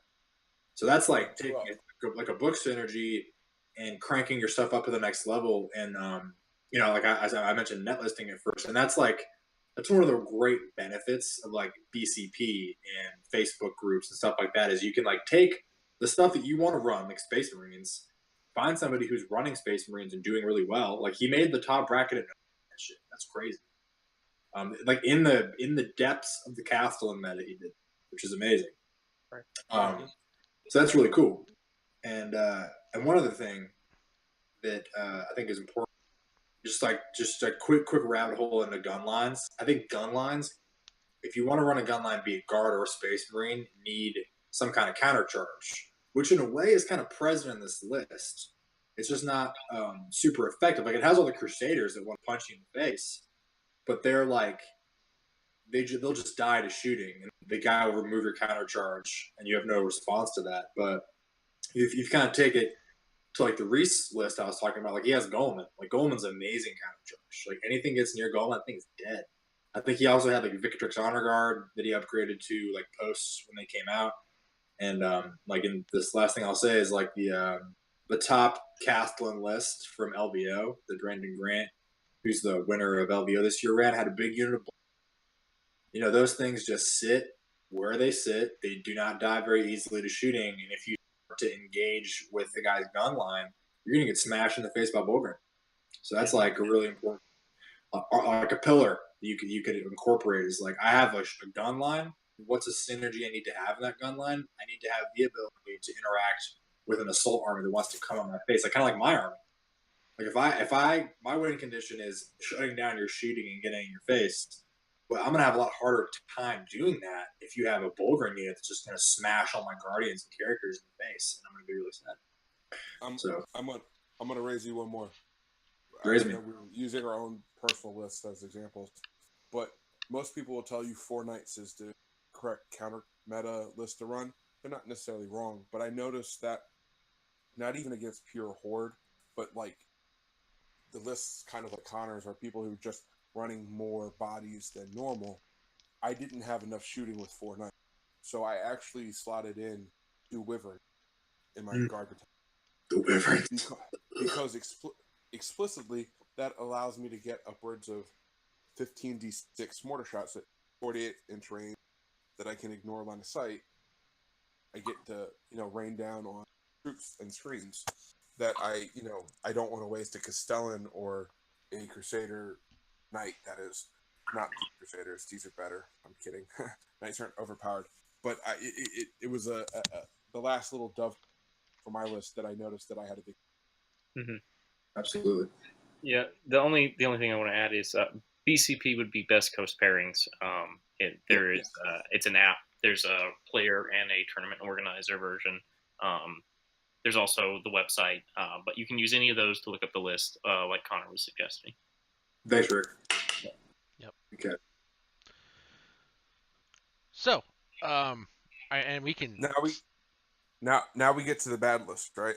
So that's like taking it like a book synergy and cranking your stuff up to the next level. And like as I mentioned, net listing at first, and that's one of the great benefits of like BCP and Facebook groups and stuff like that is you can like take the stuff that you want to run, like Space Marines, find somebody who's running Space Marines and doing really well. Like he made the top bracket at that shit. That's crazy. Like in the depths of the Castellan meta he did, which is amazing. Right. So that's really cool. And one other thing that I think is important, just a quick rabbit hole into gun lines. I think gun lines, if you want to run a gun line, be it guard or space marine, need some kind of counter charge, which in a way is kind of present in this list. It's just not super effective. Like it has all the crusaders that want to punch you in the face, but they're like they'll just die to shooting, and the guy will remove your counter charge, and you have no response to that. But if you kind of take it to like the Reese list I was talking about, like he has Goleman. Like Goleman's amazing counter charge. Like anything gets near Goleman, I think it's dead. I think he also had like Victrix Honor Guard that he upgraded to like posts when they came out. And like in this last thing I'll say is like the top Castellan list from LVO, the Brendan Grant, who's the winner of LVO this year, had a big unit of. Those things just sit where they sit. They do not die very easily to shooting. And if you start to engage with the guy's gun line, you're going to get smashed in the face by Bogren. So that's like a really important, like a pillar you could incorporate is like I have a gun line what's a synergy I need to have in that gun line? I need to have the ability to interact with an assault army that wants to come on my face, like kind of like my army. Like if I my win condition is shutting down your shooting and getting in your face, but I'm gonna have a lot harder time doing that if you have a Bulgrin unit that's just gonna smash all my guardians and characters in the face, and I'm gonna be really sad. I'm So I'm gonna raise you one more. raise I me. know we're using our own personal lists as examples, but most people will tell you 4 knights is the correct counter meta list to run. They're not necessarily wrong, but I noticed that not even against pure horde, but like the lists kind of like Connor's are people who are just running more bodies than normal. I didn't have enough shooting with 4 knights, so I actually slotted in 2 wyvern in my guard battalion. The wyvern. Because explicitly that allows me to get upwards of 15d6 mortar shots at 48-inch range that I can ignore line of sight. I get to rain down on troops and screens that I don't want to waste a Castellan or a Crusader Knight. That is not the Crusaders; these are better. I'm kidding. Knights aren't overpowered, but it was the last little dove for my list that I noticed that I had to do. Mm-hmm. Absolutely. Yeah, the only thing I want to add is BCP would be best coast pairings. It's an app. There's a player and a tournament organizer version. There's also the website, but you can use any of those to look up the list, like Connor was suggesting. Thanks, Rick. Yep. Okay. So, and we can Now we get to the bad list, right?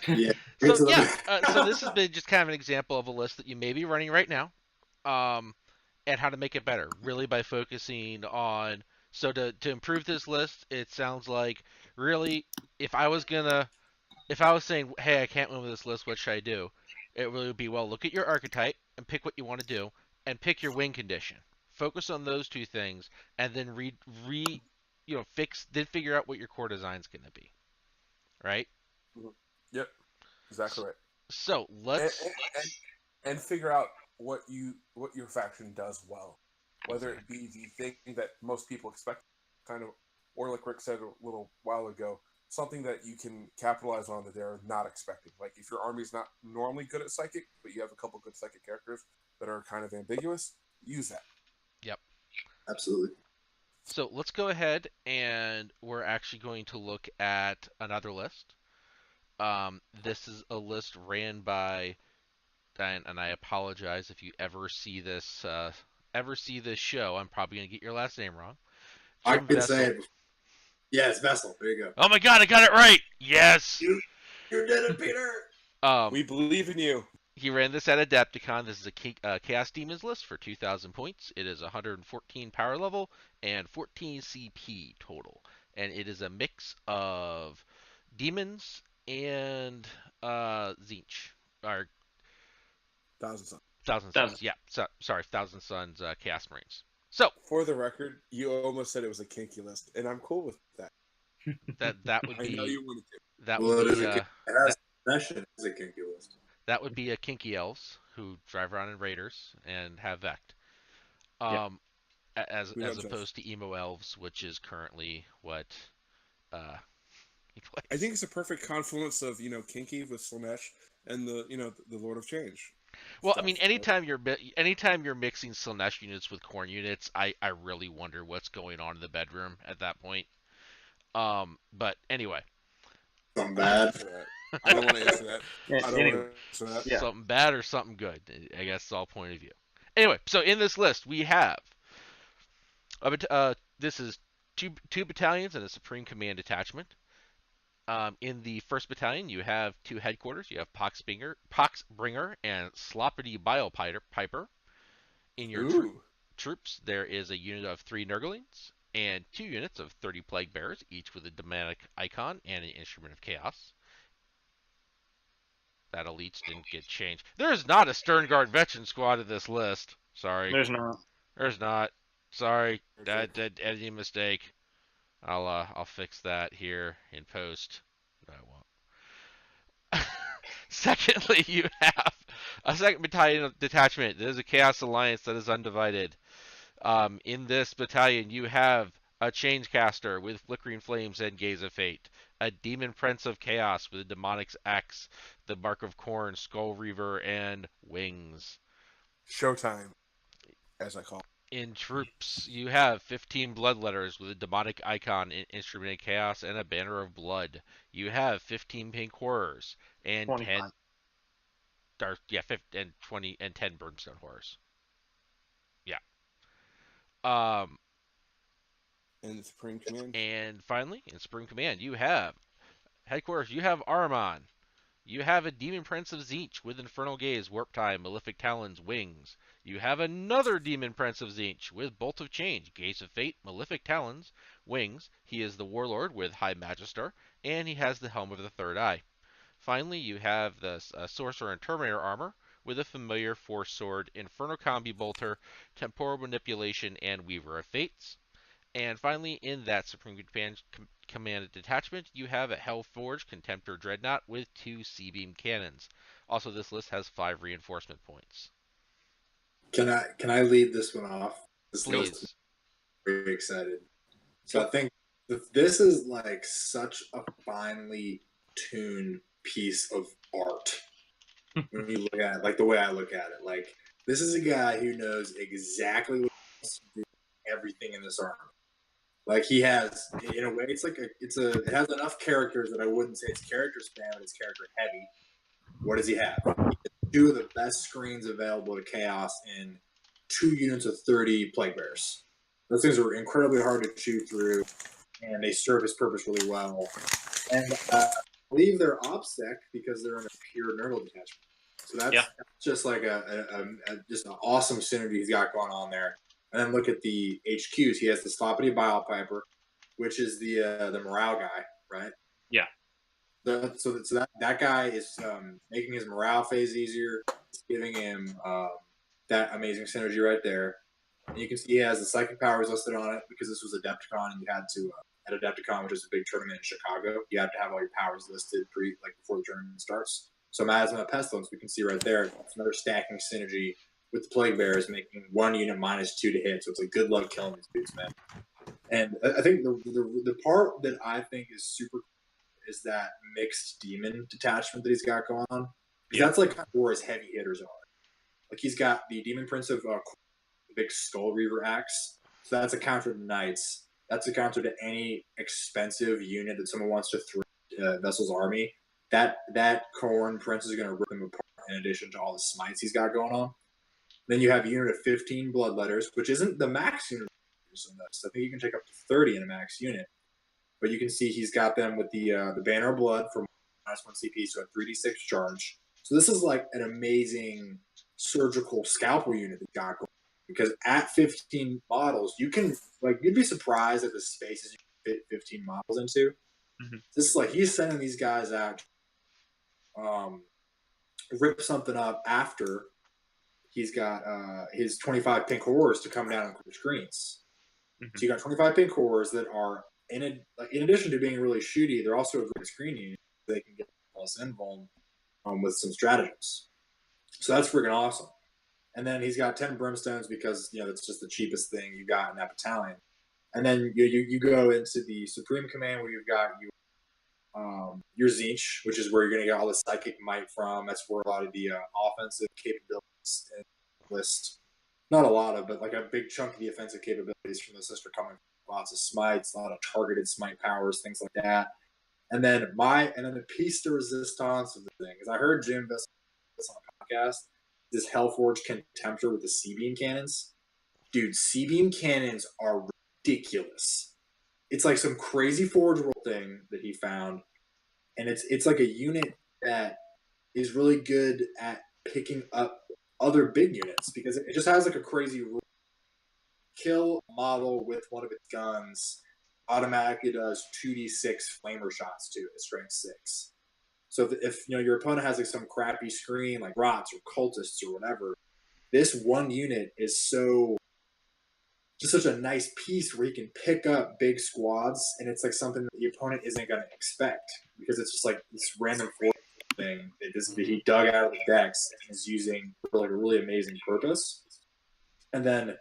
Yeah. So yeah, so this has been just kind of an example of a list that you may be running right now, and how to make it better, really by focusing on. So to improve this list, it sounds like really if I was saying, hey, I can't win with this list, what should I do? It really would be, well, look at your archetype and pick what you want to do, and pick your win condition. Focus on those two things, and then figure out what your core design is going to be, right? Yep, exactly right. So let's and figure out what your faction does well, whether it be the thing that most people expect, kind of, or like Rick said a little while ago, something that you can capitalize on that they're not expecting. Like if your army's not normally good at psychic, but you have a couple good psychic characters that are kind of ambiguous, use that. Yep. Absolutely. So let's go ahead and we're actually going to look at another list. This is a list ran by, and I apologize if you ever see this show. I'm probably gonna get your last name wrong. I Jim can Vessel. say it. Yeah, it's Vessel. There you go. Oh my God, I got it right! Yes. You did it, Peter. We believe in you. He ran this at Adepticon. This is a Chaos Demons list for 2,000 points. It is 114 power level and 14 CP total, and it is a mix of demons and Tzeentch, or Thousand Suns. Thousand Suns. Yeah, sorry, Thousand Suns Chaos Marines. So For the record, you almost said it was a kinky list, and I'm cool with that. that would I know be you wanted to. that Well, would it be has possession. It's a kinky list. that would be a kinky elves who drive around in raiders and have Vect. Yeah. As We don't judge. opposed to emo elves, which is currently what he plays. I think it's a perfect confluence of kinky with Slanesh and the Lord of Change. Well, I stuff. mean, anytime you're mixing Slanesh units with Khorne units, I really wonder what's going on in the bedroom at that point. But anyway, Something bad. I don't want to answer that. Yeah, I don't anyway. want to answer that. Yeah. something bad or something good. I guess it's all point of view. Anyway, so in this list we have this is two battalions and a Supreme Command detachment. In the first battalion, you have 2 headquarters. You have Poxbringer and Sloppity Piper. In your troops, there is a unit of 3 Nurglings and 2 units of 30 Plague Bearers, each with a demonic icon and an instrument of chaos. That elites didn't get changed. There is not a Sternguard veteran squad in this list. Sorry. There's not. There's not. Sorry. Editing mistake. I'll fix that here in post. No, I won't. Secondly, you have a second battalion detachment. There's a Chaos Alliance that is undivided. In this battalion, you have a Changecaster with Flickering Flames and Gaze of Fate, a Demon Prince of Chaos with a Demonic's Axe, the Mark of Corn, Skull Reaver, and Wings. Showtime, as I call it. In troops, you have 15 Bloodletters with a Demonic Icon, an Instrument of Chaos, and a Banner of Blood. You have 15 Pink Horrors and 25. 10 Dark, yeah, 50, and 20 and 10 Brimstone Horrors. Yeah. Um, And the Supreme Command. and finally, in Supreme Command, you have headquarters. You have Armon. You have a Demon Prince of Tzeentch with Infernal Gaze, Warp Time, Malefic Talons, Wings. You have another Demon Prince of Tzeentch with Bolt of Change, Gaze of Fate, Malefic Talons, Wings. He is the Warlord with High Magister, and he has the Helm of the Third Eye. Finally, you have the Sorcerer and Terminator armor with a familiar Force Sword, Inferno Combi Bolter, Temporal Manipulation, and Weaver of Fates. And finally, in that Supreme Command detachment, you have a Hellforge Contemptor Dreadnought with 2 C-beam cannons. Also, this list has 5 reinforcement points. Can I lead this one off? This list is Please. very excited. So I think this is like such a finely tuned piece of art. When you look at it, like the way I look at it, like this is a guy who knows exactly what he wants to do, everything in this army. Like he has, in a way, it has enough characters that I wouldn't say it's character span, but it's character heavy. What does he have? He has 2 of the best screens available to Chaos in 2 units of 30 Plague Bears. Those things are incredibly hard to chew through, and they serve his purpose really well. And I believe they're OBSEC because they're in a pure Nurgle detachment. So that's just like just an awesome synergy he's got going on there. And then look at the HQs. He has the Sloppity Bile Piper, which is the morale guy, right? Yeah. So that guy is making his morale phase easier. It's giving him that amazing synergy right there. And you can see he has the psychic powers listed on it because this was Adepticon, and you had to at Adepticon, which is a big tournament in Chicago, you have to have all your powers listed before the tournament starts. So Miasma Pestilence, we can see right there, it's another stacking synergy with the Plague Bears, making 1 unit -2 to hit. So it's like good luck killing these dudes, man. And I think the part that I think is super is that mixed demon detachment that he's got going on. Because that's like kind of where his heavy hitters are. Like he's got the Demon Prince of big Skull Reaver axe. So that's a counter to Knights. That's a counter to any expensive unit that someone wants to throw Vessel's army. That Corn Prince is going to rip him apart in addition to all the smites he's got going on. Then you have a unit of 15 Bloodletters, which isn't the max unit. I think you can take up to 30 in a max unit. But you can see he's got them with the Banner of Blood for -1 CP, so a 3d6 charge. So this is like an amazing surgical scalpel unit that got going. Because at 15 models, you can you'd be surprised at the spaces you can fit 15 models into. Mm-hmm. This is like he's sending these guys out, rip something up after he's got his 25 pink horrors to come down and clear screens. Mm-hmm. So you got 25 pink horrors that are in addition to being really shooty, they're also a great screen unit. They can get plus invuln with some stratagems. So that's freaking awesome. And then he's got 10 brimstones because that's just the cheapest thing you got in that battalion. And then you go into the Supreme Command where you've got your Tzeentch, which is where you're going to get all the psychic might from. That's where a lot of the offensive capabilities list. Not a lot of, but like a big chunk of the offensive capabilities from the sister coming. Lots of smites, a lot of targeted smite powers, things like that. And then the piece de resistance of the thing is I heard Jim this on a podcast. This Hellforge Contemptor with the C-beam cannons. Dude, C-beam cannons are ridiculous. It's like some crazy Forge World thing that he found. And it's like a unit that is really good at picking up other big units because it just has like a crazy rule. Kill a model with one of its guns automatically does 2d6 flamer shots to it at strength 6. So if your opponent has like some crappy screen like rots or cultists or whatever, this one unit is just such a nice piece where he can pick up big squads, and it's like something that the opponent isn't going to expect because it's just like this random thing that he dug out of the decks and is using for like a really amazing purpose. And then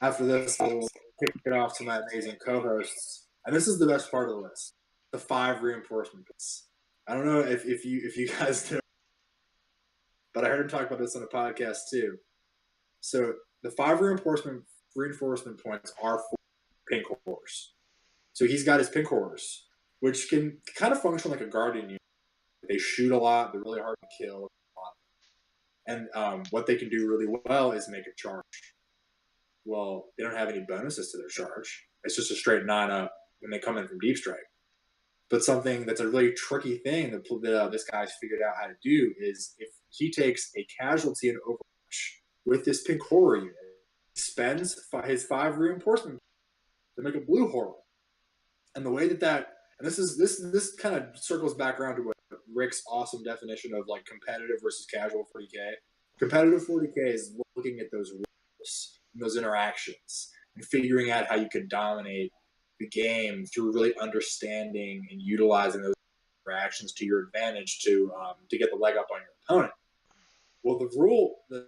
after this little kick it off to my amazing co-hosts, and this is the best part of the list: the 5 reinforcement points. I don't know if you guys know, but I heard him talk about this on a podcast too. So the 5 reinforcement points are for pink horrors. So he's got his pink horrors, which can kind of function like a guardian unit. They shoot a lot. They're really hard to kill. And what they can do really well is make a charge. Well, they don't have any bonuses to their charge. It's just a straight 9-up when they come in from deep strike. But something that's a really tricky thing that this guy's figured out how to do is if he takes a casualty in Overwatch with this pink horror unit, he spends his 5 reinforcement to make a blue horror. And the way that and this kind of circles back around to what Rick's awesome definition of like competitive versus casual 40K. Competitive 40K is looking at those rules and those interactions and figuring out how you can dominate the game through really understanding and utilizing those interactions to your advantage to get the leg up on your opponent. Well, the rule, for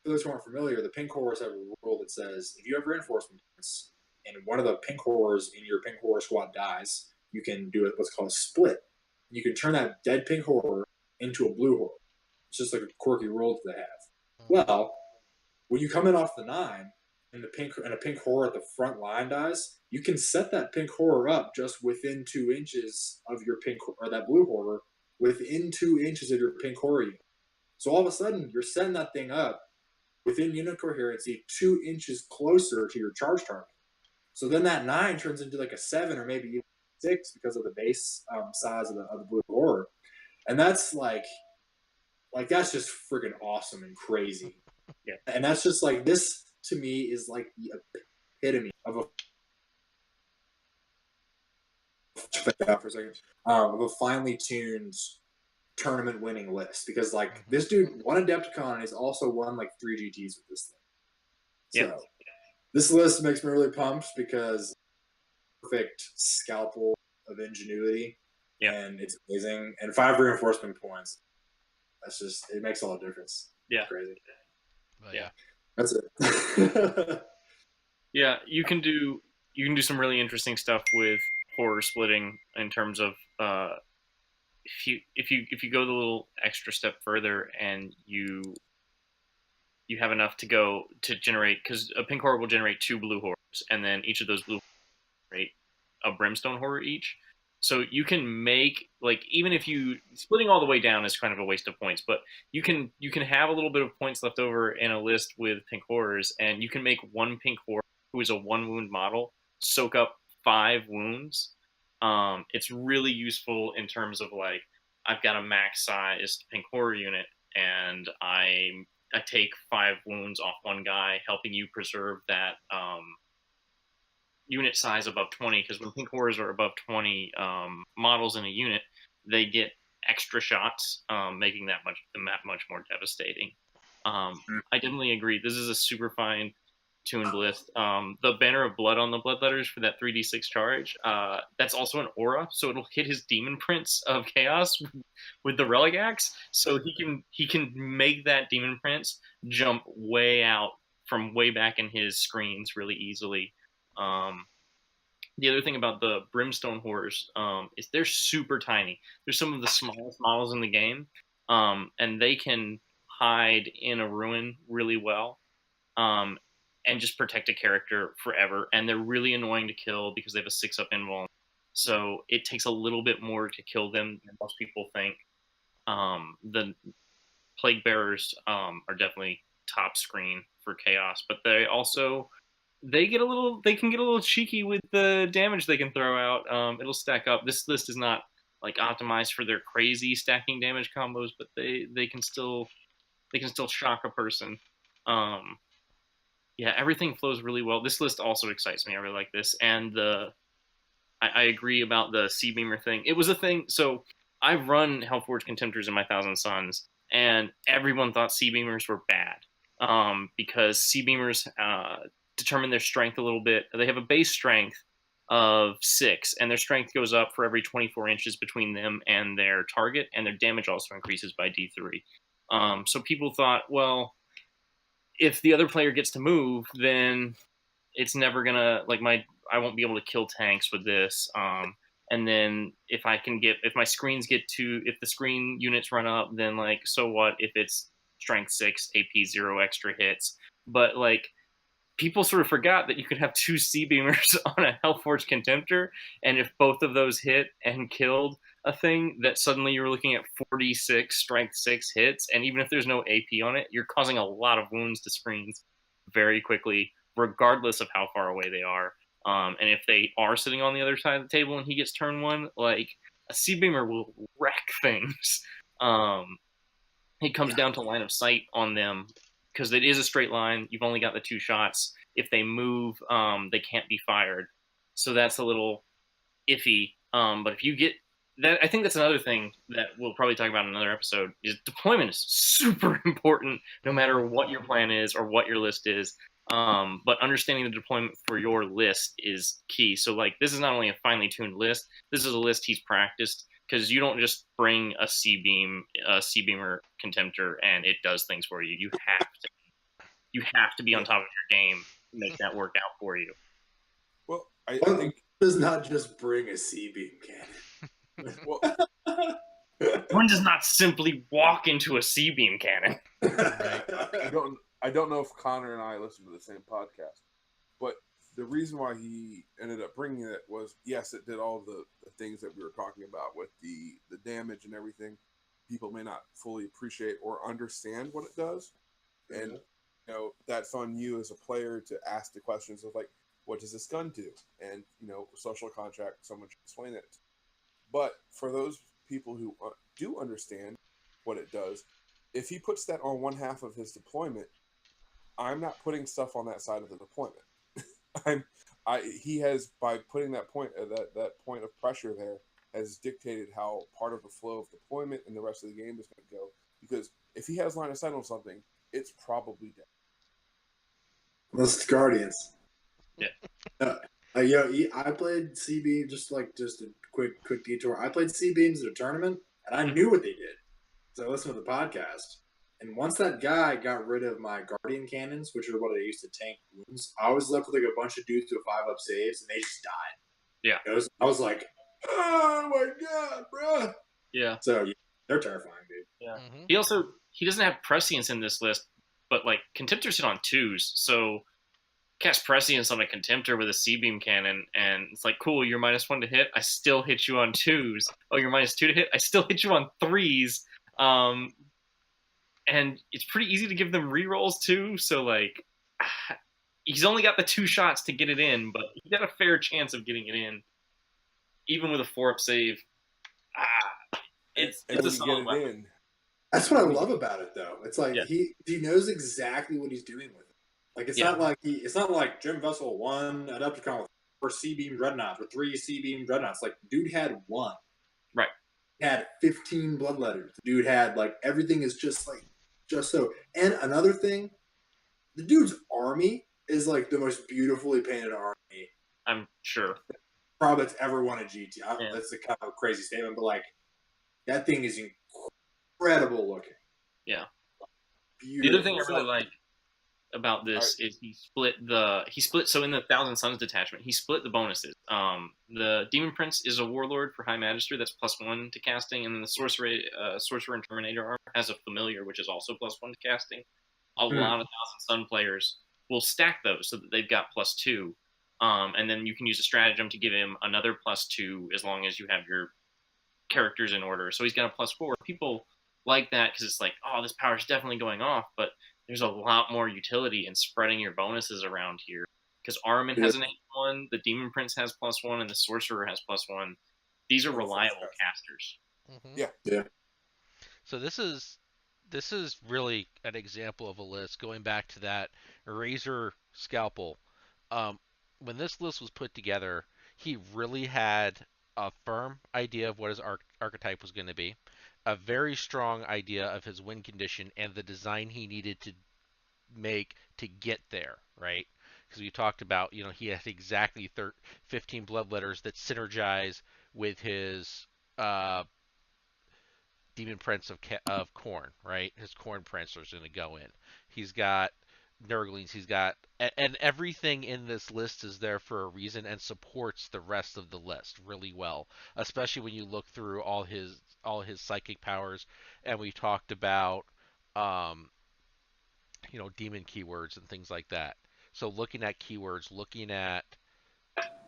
those who aren't familiar, the pink horrors have a rule that says if you have reinforcement points and one of the pink horrors in your pink horror squad dies, you can do what's called a split. You can turn that dead pink horror into a blue horror. It's just like a quirky rule that they have. Well, when you come in off the 9 and a pink horror at the front line dies, you can set that pink horror up just within 2 inches of your pink or that blue horror, within 2 inches of your pink horror unit. So all of a sudden, you're setting that thing up within unit coherency 2 inches closer to your charge target. So then that 9 turns into like a 7 or maybe even 6 because of the base size of the blue horror. And that's like that's just freaking awesome and crazy. Yeah. And that's just like, this to me is like the epitome of a finely tuned tournament winning list, because like this dude won Adepticon and he's also won like 3 GTs with this thing. So this list makes me really pumped because perfect scalpel of ingenuity, and it's amazing. And 5 reinforcement points. That's just, it makes all the difference. Yeah, it's crazy. But yeah, that's it. Yeah, you can do some really interesting stuff with horror splitting in terms of if you go the little extra step further and you have enough to go to generate, because a pink horror will generate 2 blue horrors, and then each of those blue generate a brimstone horror each. So you can make, like, even if you splitting all the way down is kind of a waste of points, but you can have a little bit of points left over in a list with pink horrors, and you can make 1 pink horror who is a 1 wound model soak up 5 wounds. It's really useful in terms of like, I've got a max sized pink horror unit and I take 5 wounds off one guy, helping you preserve that unit size above 20, because when pink horrors are above 20 models in a unit, they get extra shots, making the map much more devastating. I definitely agree. This is a super fine tuned list. The Banner of Blood on the blood letters for that 3d6 charge, that's also an aura, so it'll hit his demon prince of chaos with the relic axe, so he can make that demon prince jump way out from way back in his screens really easily. The other thing about the brimstone horrors is they're super tiny. They're some of the smallest models in the game, and they can hide in a ruin really well, and just protect a character forever. And they're really annoying to kill because they have a 6-up invuln. So it takes a little bit more to kill them than most people think. The plague bearers are definitely top screen for chaos, but they can get a little cheeky with the damage they can throw out. It'll stack up. This list is not like optimized for their crazy stacking damage combos, but they can still shock a person. Yeah, everything flows really well. This list also excites me. I really like this, and I agree about the Sea Beamer thing. It was a thing. So I've run Hellforge Contemptors in my Thousand Suns, and everyone thought Sea Beamers were bad because Sea Beamers determine their strength a little bit. They have a base strength of 6, and their strength goes up for every 24 inches between them and their target, and their damage also increases by D3. So people thought, well, if the other player gets to move, then it's never gonna like I won't be able to kill tanks with this. And then if my screens if the screen units run up, then like so what if it's strength 6, AP 0 extra hits? But like people sort of forgot that you could have 2 sea beamers on a Hellforge Contemptor, and if both of those hit and killed a thing, that suddenly you're looking at 46 strength 6 hits, and even if there's no AP on it, you're causing a lot of wounds to screens very quickly, regardless of how far away they are. And if they are sitting on the other side of the table and he gets turn 1, like a sea beamer will wreck things. It comes down to line of sight on them because it is a straight line. You've only got the 2 shots. If they move, they can't be fired. So that's a little iffy. But if you get that, I think that's another thing that we'll probably talk about in another episode. Is deployment is super important, no matter what your plan is or what your list is. But understanding the deployment for your list is key. So like this is not only a finely tuned list. This is a list he's practiced because you don't just bring a sea beamer contemptor and it does things for you. You have to be on top of your game to make that work out for you. Well, I One think does not just bring a C beam cannon. well, One does not simply walk into a sea beam cannon. Right. I don't know if Connor and I listened to the same podcast, but the reason why he ended up bringing it was yes, it did all the things that we were talking about with the damage and everything. People may not fully appreciate or understand what it does, and you know that's on you as a player to ask the questions of like, what does this gun do? And you know, social contract, someone should explain it. But for those people who do understand what it does, if he puts that on one half of his deployment, I'm not putting stuff on that side of the deployment. He has by putting that point that point of pressure there has dictated how part of the flow of deployment and the rest of the game is going to go. Because if he has line of sight on something, it's probably dead. Let's Guardians. Yeah. I played C beam just a quick detour. I played C beams at a tournament, and I knew what they did. So I listened to the podcast. And once that guy got rid of my Guardian cannons, which are what I used to tank wounds, I was left with like a bunch of dudes with 5-up saves, and they just died. Yeah. I was like, oh my god, bro. Yeah. So they're terrifying, dude. Yeah. Mm-hmm. He doesn't have prescience in this list, but like contemptors hit on 2s, so cast prescience on a contemptor with a sea beam cannon, and it's like cool. You're -1 to hit. I still hit you on 2s. Oh, you're -2 to hit. I still hit you on 3s. And it's pretty easy to give them rerolls too. So like, he's only got the 2 shots to get it in, but he got a fair chance of getting it in, even with a 4-up save. It's And a when you solid get weapon. it in, That's what I love about it, though. It's like Yeah. he knows exactly what he's doing with it. Like it's Yeah. not like Jim Vessel won Adepticon with 4 C beam dreadnoughts or 3 C beam dreadnoughts. Like dude had 1. Right. He had 15 bloodletters. The dude had like everything is just so. And another thing, the dude's army is like the most beautifully painted army I'm sure. probably that's ever won a GT. Yeah. That's a kind of a crazy statement, but like that thing is incredible looking. Yeah. Beautiful. The other thing I really like about this is he split so in the Thousand Suns detachment he split the bonuses. The Demon Prince is a warlord for High Magister that's +1 to casting, and then the sorcerer and Terminator armor has a familiar which is also +1 to casting. A lot of Thousand Sun players will stack those so that they've got +2, and then you can use a stratagem to give him another +2 as long as you have your characters in order. So he's got a +4. People like that because it's like, oh, this power is definitely going off, but there's a lot more utility in spreading your bonuses around here. Because Armin has an 8-1, the Demon Prince has +1, and the Sorcerer has +1. These are reliable casters. Mm-hmm. Yeah. So this is really an example of a list going back to that Razor Scalpel. When this list was put together, he really had a firm idea of what his archetype was going to be, a very strong idea of his win condition and the design he needed to make to get there, right? Because we talked about, he had exactly 15 bloodletters that synergize with his Demon Prince of Corn, right? His Corn Prince is going to go in. He's got Nurglings. He's got and everything in this list is there for a reason and supports the rest of the list really well. Especially when you look through all his psychic powers, and we talked about um, demon keywords and things like that. So looking at keywords, looking at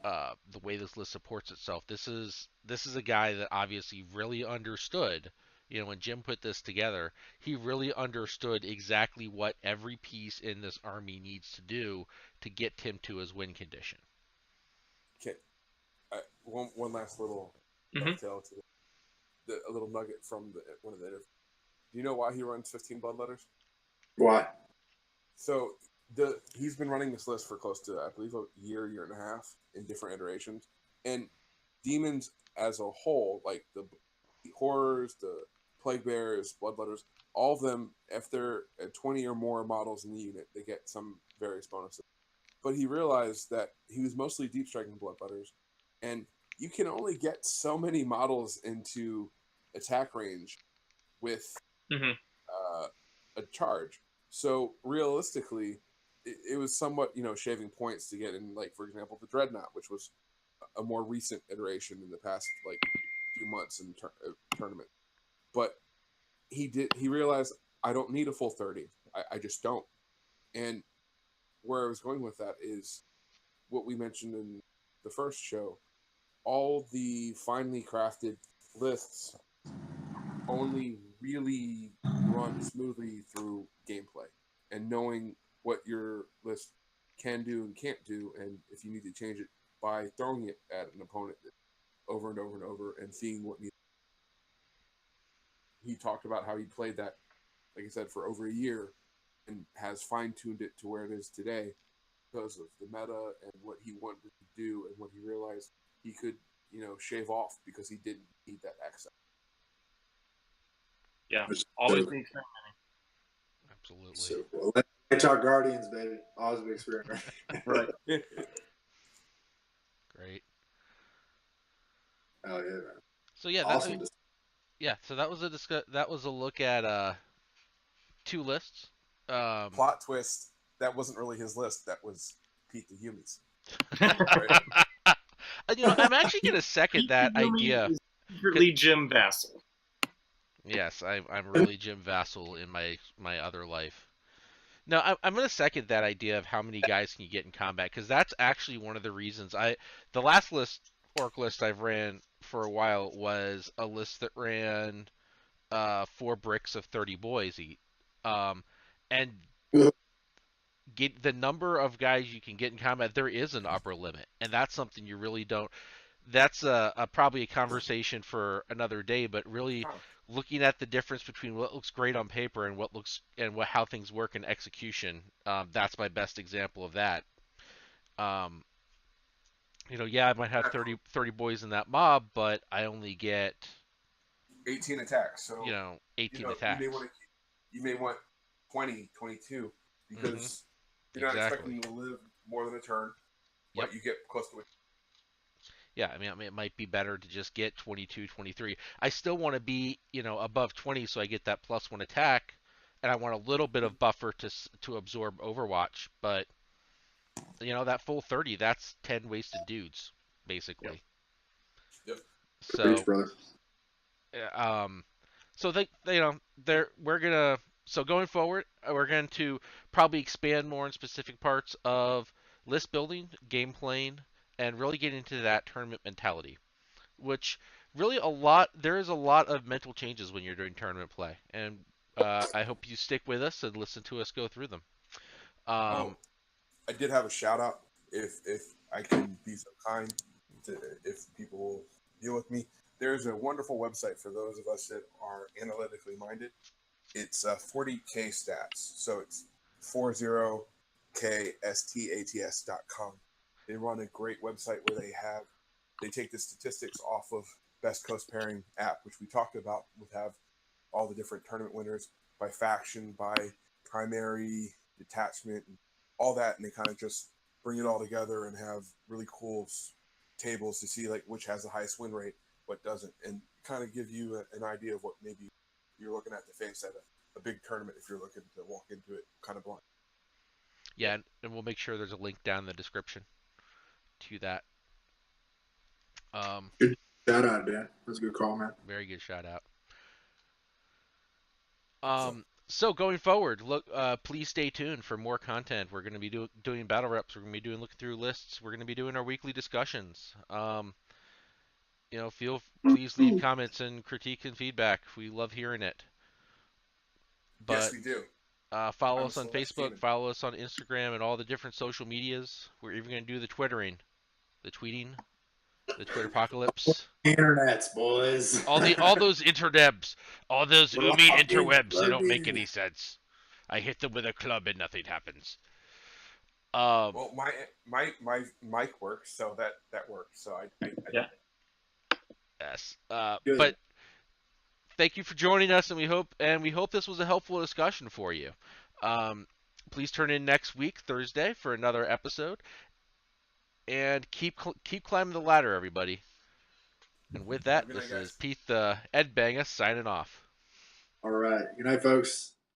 the way this list supports itself, this is a guy that obviously really understood. When Jim put this together, he really understood exactly what every piece in this army needs to do to get him to his win condition. Okay. One last little Mhm. dovetail to a little nugget from one of the interviews. Do you know why he runs 15 bloodletters? Why? So he's been running this list for close to, I believe, a year and a half in different iterations. And demons as a whole, like the horrors, the plague bears, bloodletters, all of them, if they're at 20 or more models in the unit, they get some various bonuses. But he realized that he was mostly deep striking bloodletters, and you can only get so many models into attack range with Mhm. a charge. So realistically, it was somewhat shaving points to get in, like, for example, the Dreadnought, which was a more recent iteration in the past like few months in tournament. But he realized, I don't need a full 30. I just don't. And where I was going with that is what we mentioned in the first show. All the finely crafted lists only really run smoothly through gameplay and knowing what your list can do and can't do, and if you need to change it by throwing it at an opponent over and over and over and seeing what needs. He talked about how he played that, like I said, for over a year and has fine tuned it to where it is today because of the meta and what he wanted to do and what he realized he could, shave off because he didn't need that access. Yeah, Which is always so, the experimenting. Absolutely. so cool. Let's talk Guardians, baby. Always a big experiment. Right. Great. Oh yeah, man. So yeah, Awesome. so that was a look at two lists. Plot twist, that wasn't really his list. That was Pete the Humies. I'm actually going to second that Yumi idea. is secretly Jim Vassal. Yes, I'm really Jim Vassal in my other life. No, I'm going to second that idea of how many guys can you get in combat, because that's actually one of the reasons the last orc list I've ran for a while was a list that ran 4 bricks of 30 boys eat, and get the number of guys you can get in combat. There is an upper limit, and that's something you really don't. That's probably a conversation for another day, but really looking at the difference between what looks great on paper and how things work in execution, that's my best example of that. Um, yeah, I might have 30 boys in that mob, but I only get 18 attacks. So 18 you attacks. may want 20, 22 because you're not Exactly. expecting them to live more than a turn. Yep. But you get close to it. Yeah, I mean, it might be better to just get 22, 23. I still want to be, above 20 so I get that +1 attack, and I want a little bit of buffer to absorb Overwatch, but that full 30, that's 10 wasted dudes, basically. Yep. So, Preach, brother. um, so we're gonna, so going forward, we're going to probably expand more in specific parts of list building, game playing, and really get into that tournament mentality, which really there is a lot of mental changes when you're doing tournament play, and I hope you stick with us and listen to us go through them. I did have a shout out, if I can be so kind, if people will deal with me. There's a wonderful website for those of us that are analytically minded. It's 40K Stats, so it's 40kstats.com. They run a great website where they take the statistics off of Best Coast Pairing app, which we talked about, would have all the different tournament winners by faction, by primary, detachment, and all that, and they kind of just bring it all together and have really cool tables to see like which has the highest win rate, what doesn't, and kind of give you an idea of what maybe you're looking at to face at a big tournament if you're looking to walk into it kind of blind. Yeah, and we'll make sure there's a link down in the description to that. Good shout out, Dan. That's a good call, man. Very good shout out. So going forward, look, please stay tuned for more content. We're going to be doing battle reps. We're going to be doing looking through lists. We're going to be doing our weekly discussions. Please leave comments and critique and feedback. We love hearing it. Yes, But we do. follow I'm a us on Celeste Facebook, demon. follow us on Instagram, and all the different social medias. We're even going to do the twittering, the tweeting, the Twitter apocalypse. Internets, boys. All those internebs, all those We're umi locked in, interwebs. They don't make baby. any sense. I hit them with a club and nothing happens. Well, my mic works, so that works. So I Yeah. Yes. Good. But thank you for joining us, and we hope this was a helpful discussion for you. Please turn in next week, Thursday, for another episode, and keep climbing the ladder, everybody. And with that, Good night, this is guys. Pete the Ed Banga signing off. All right. Good night, folks.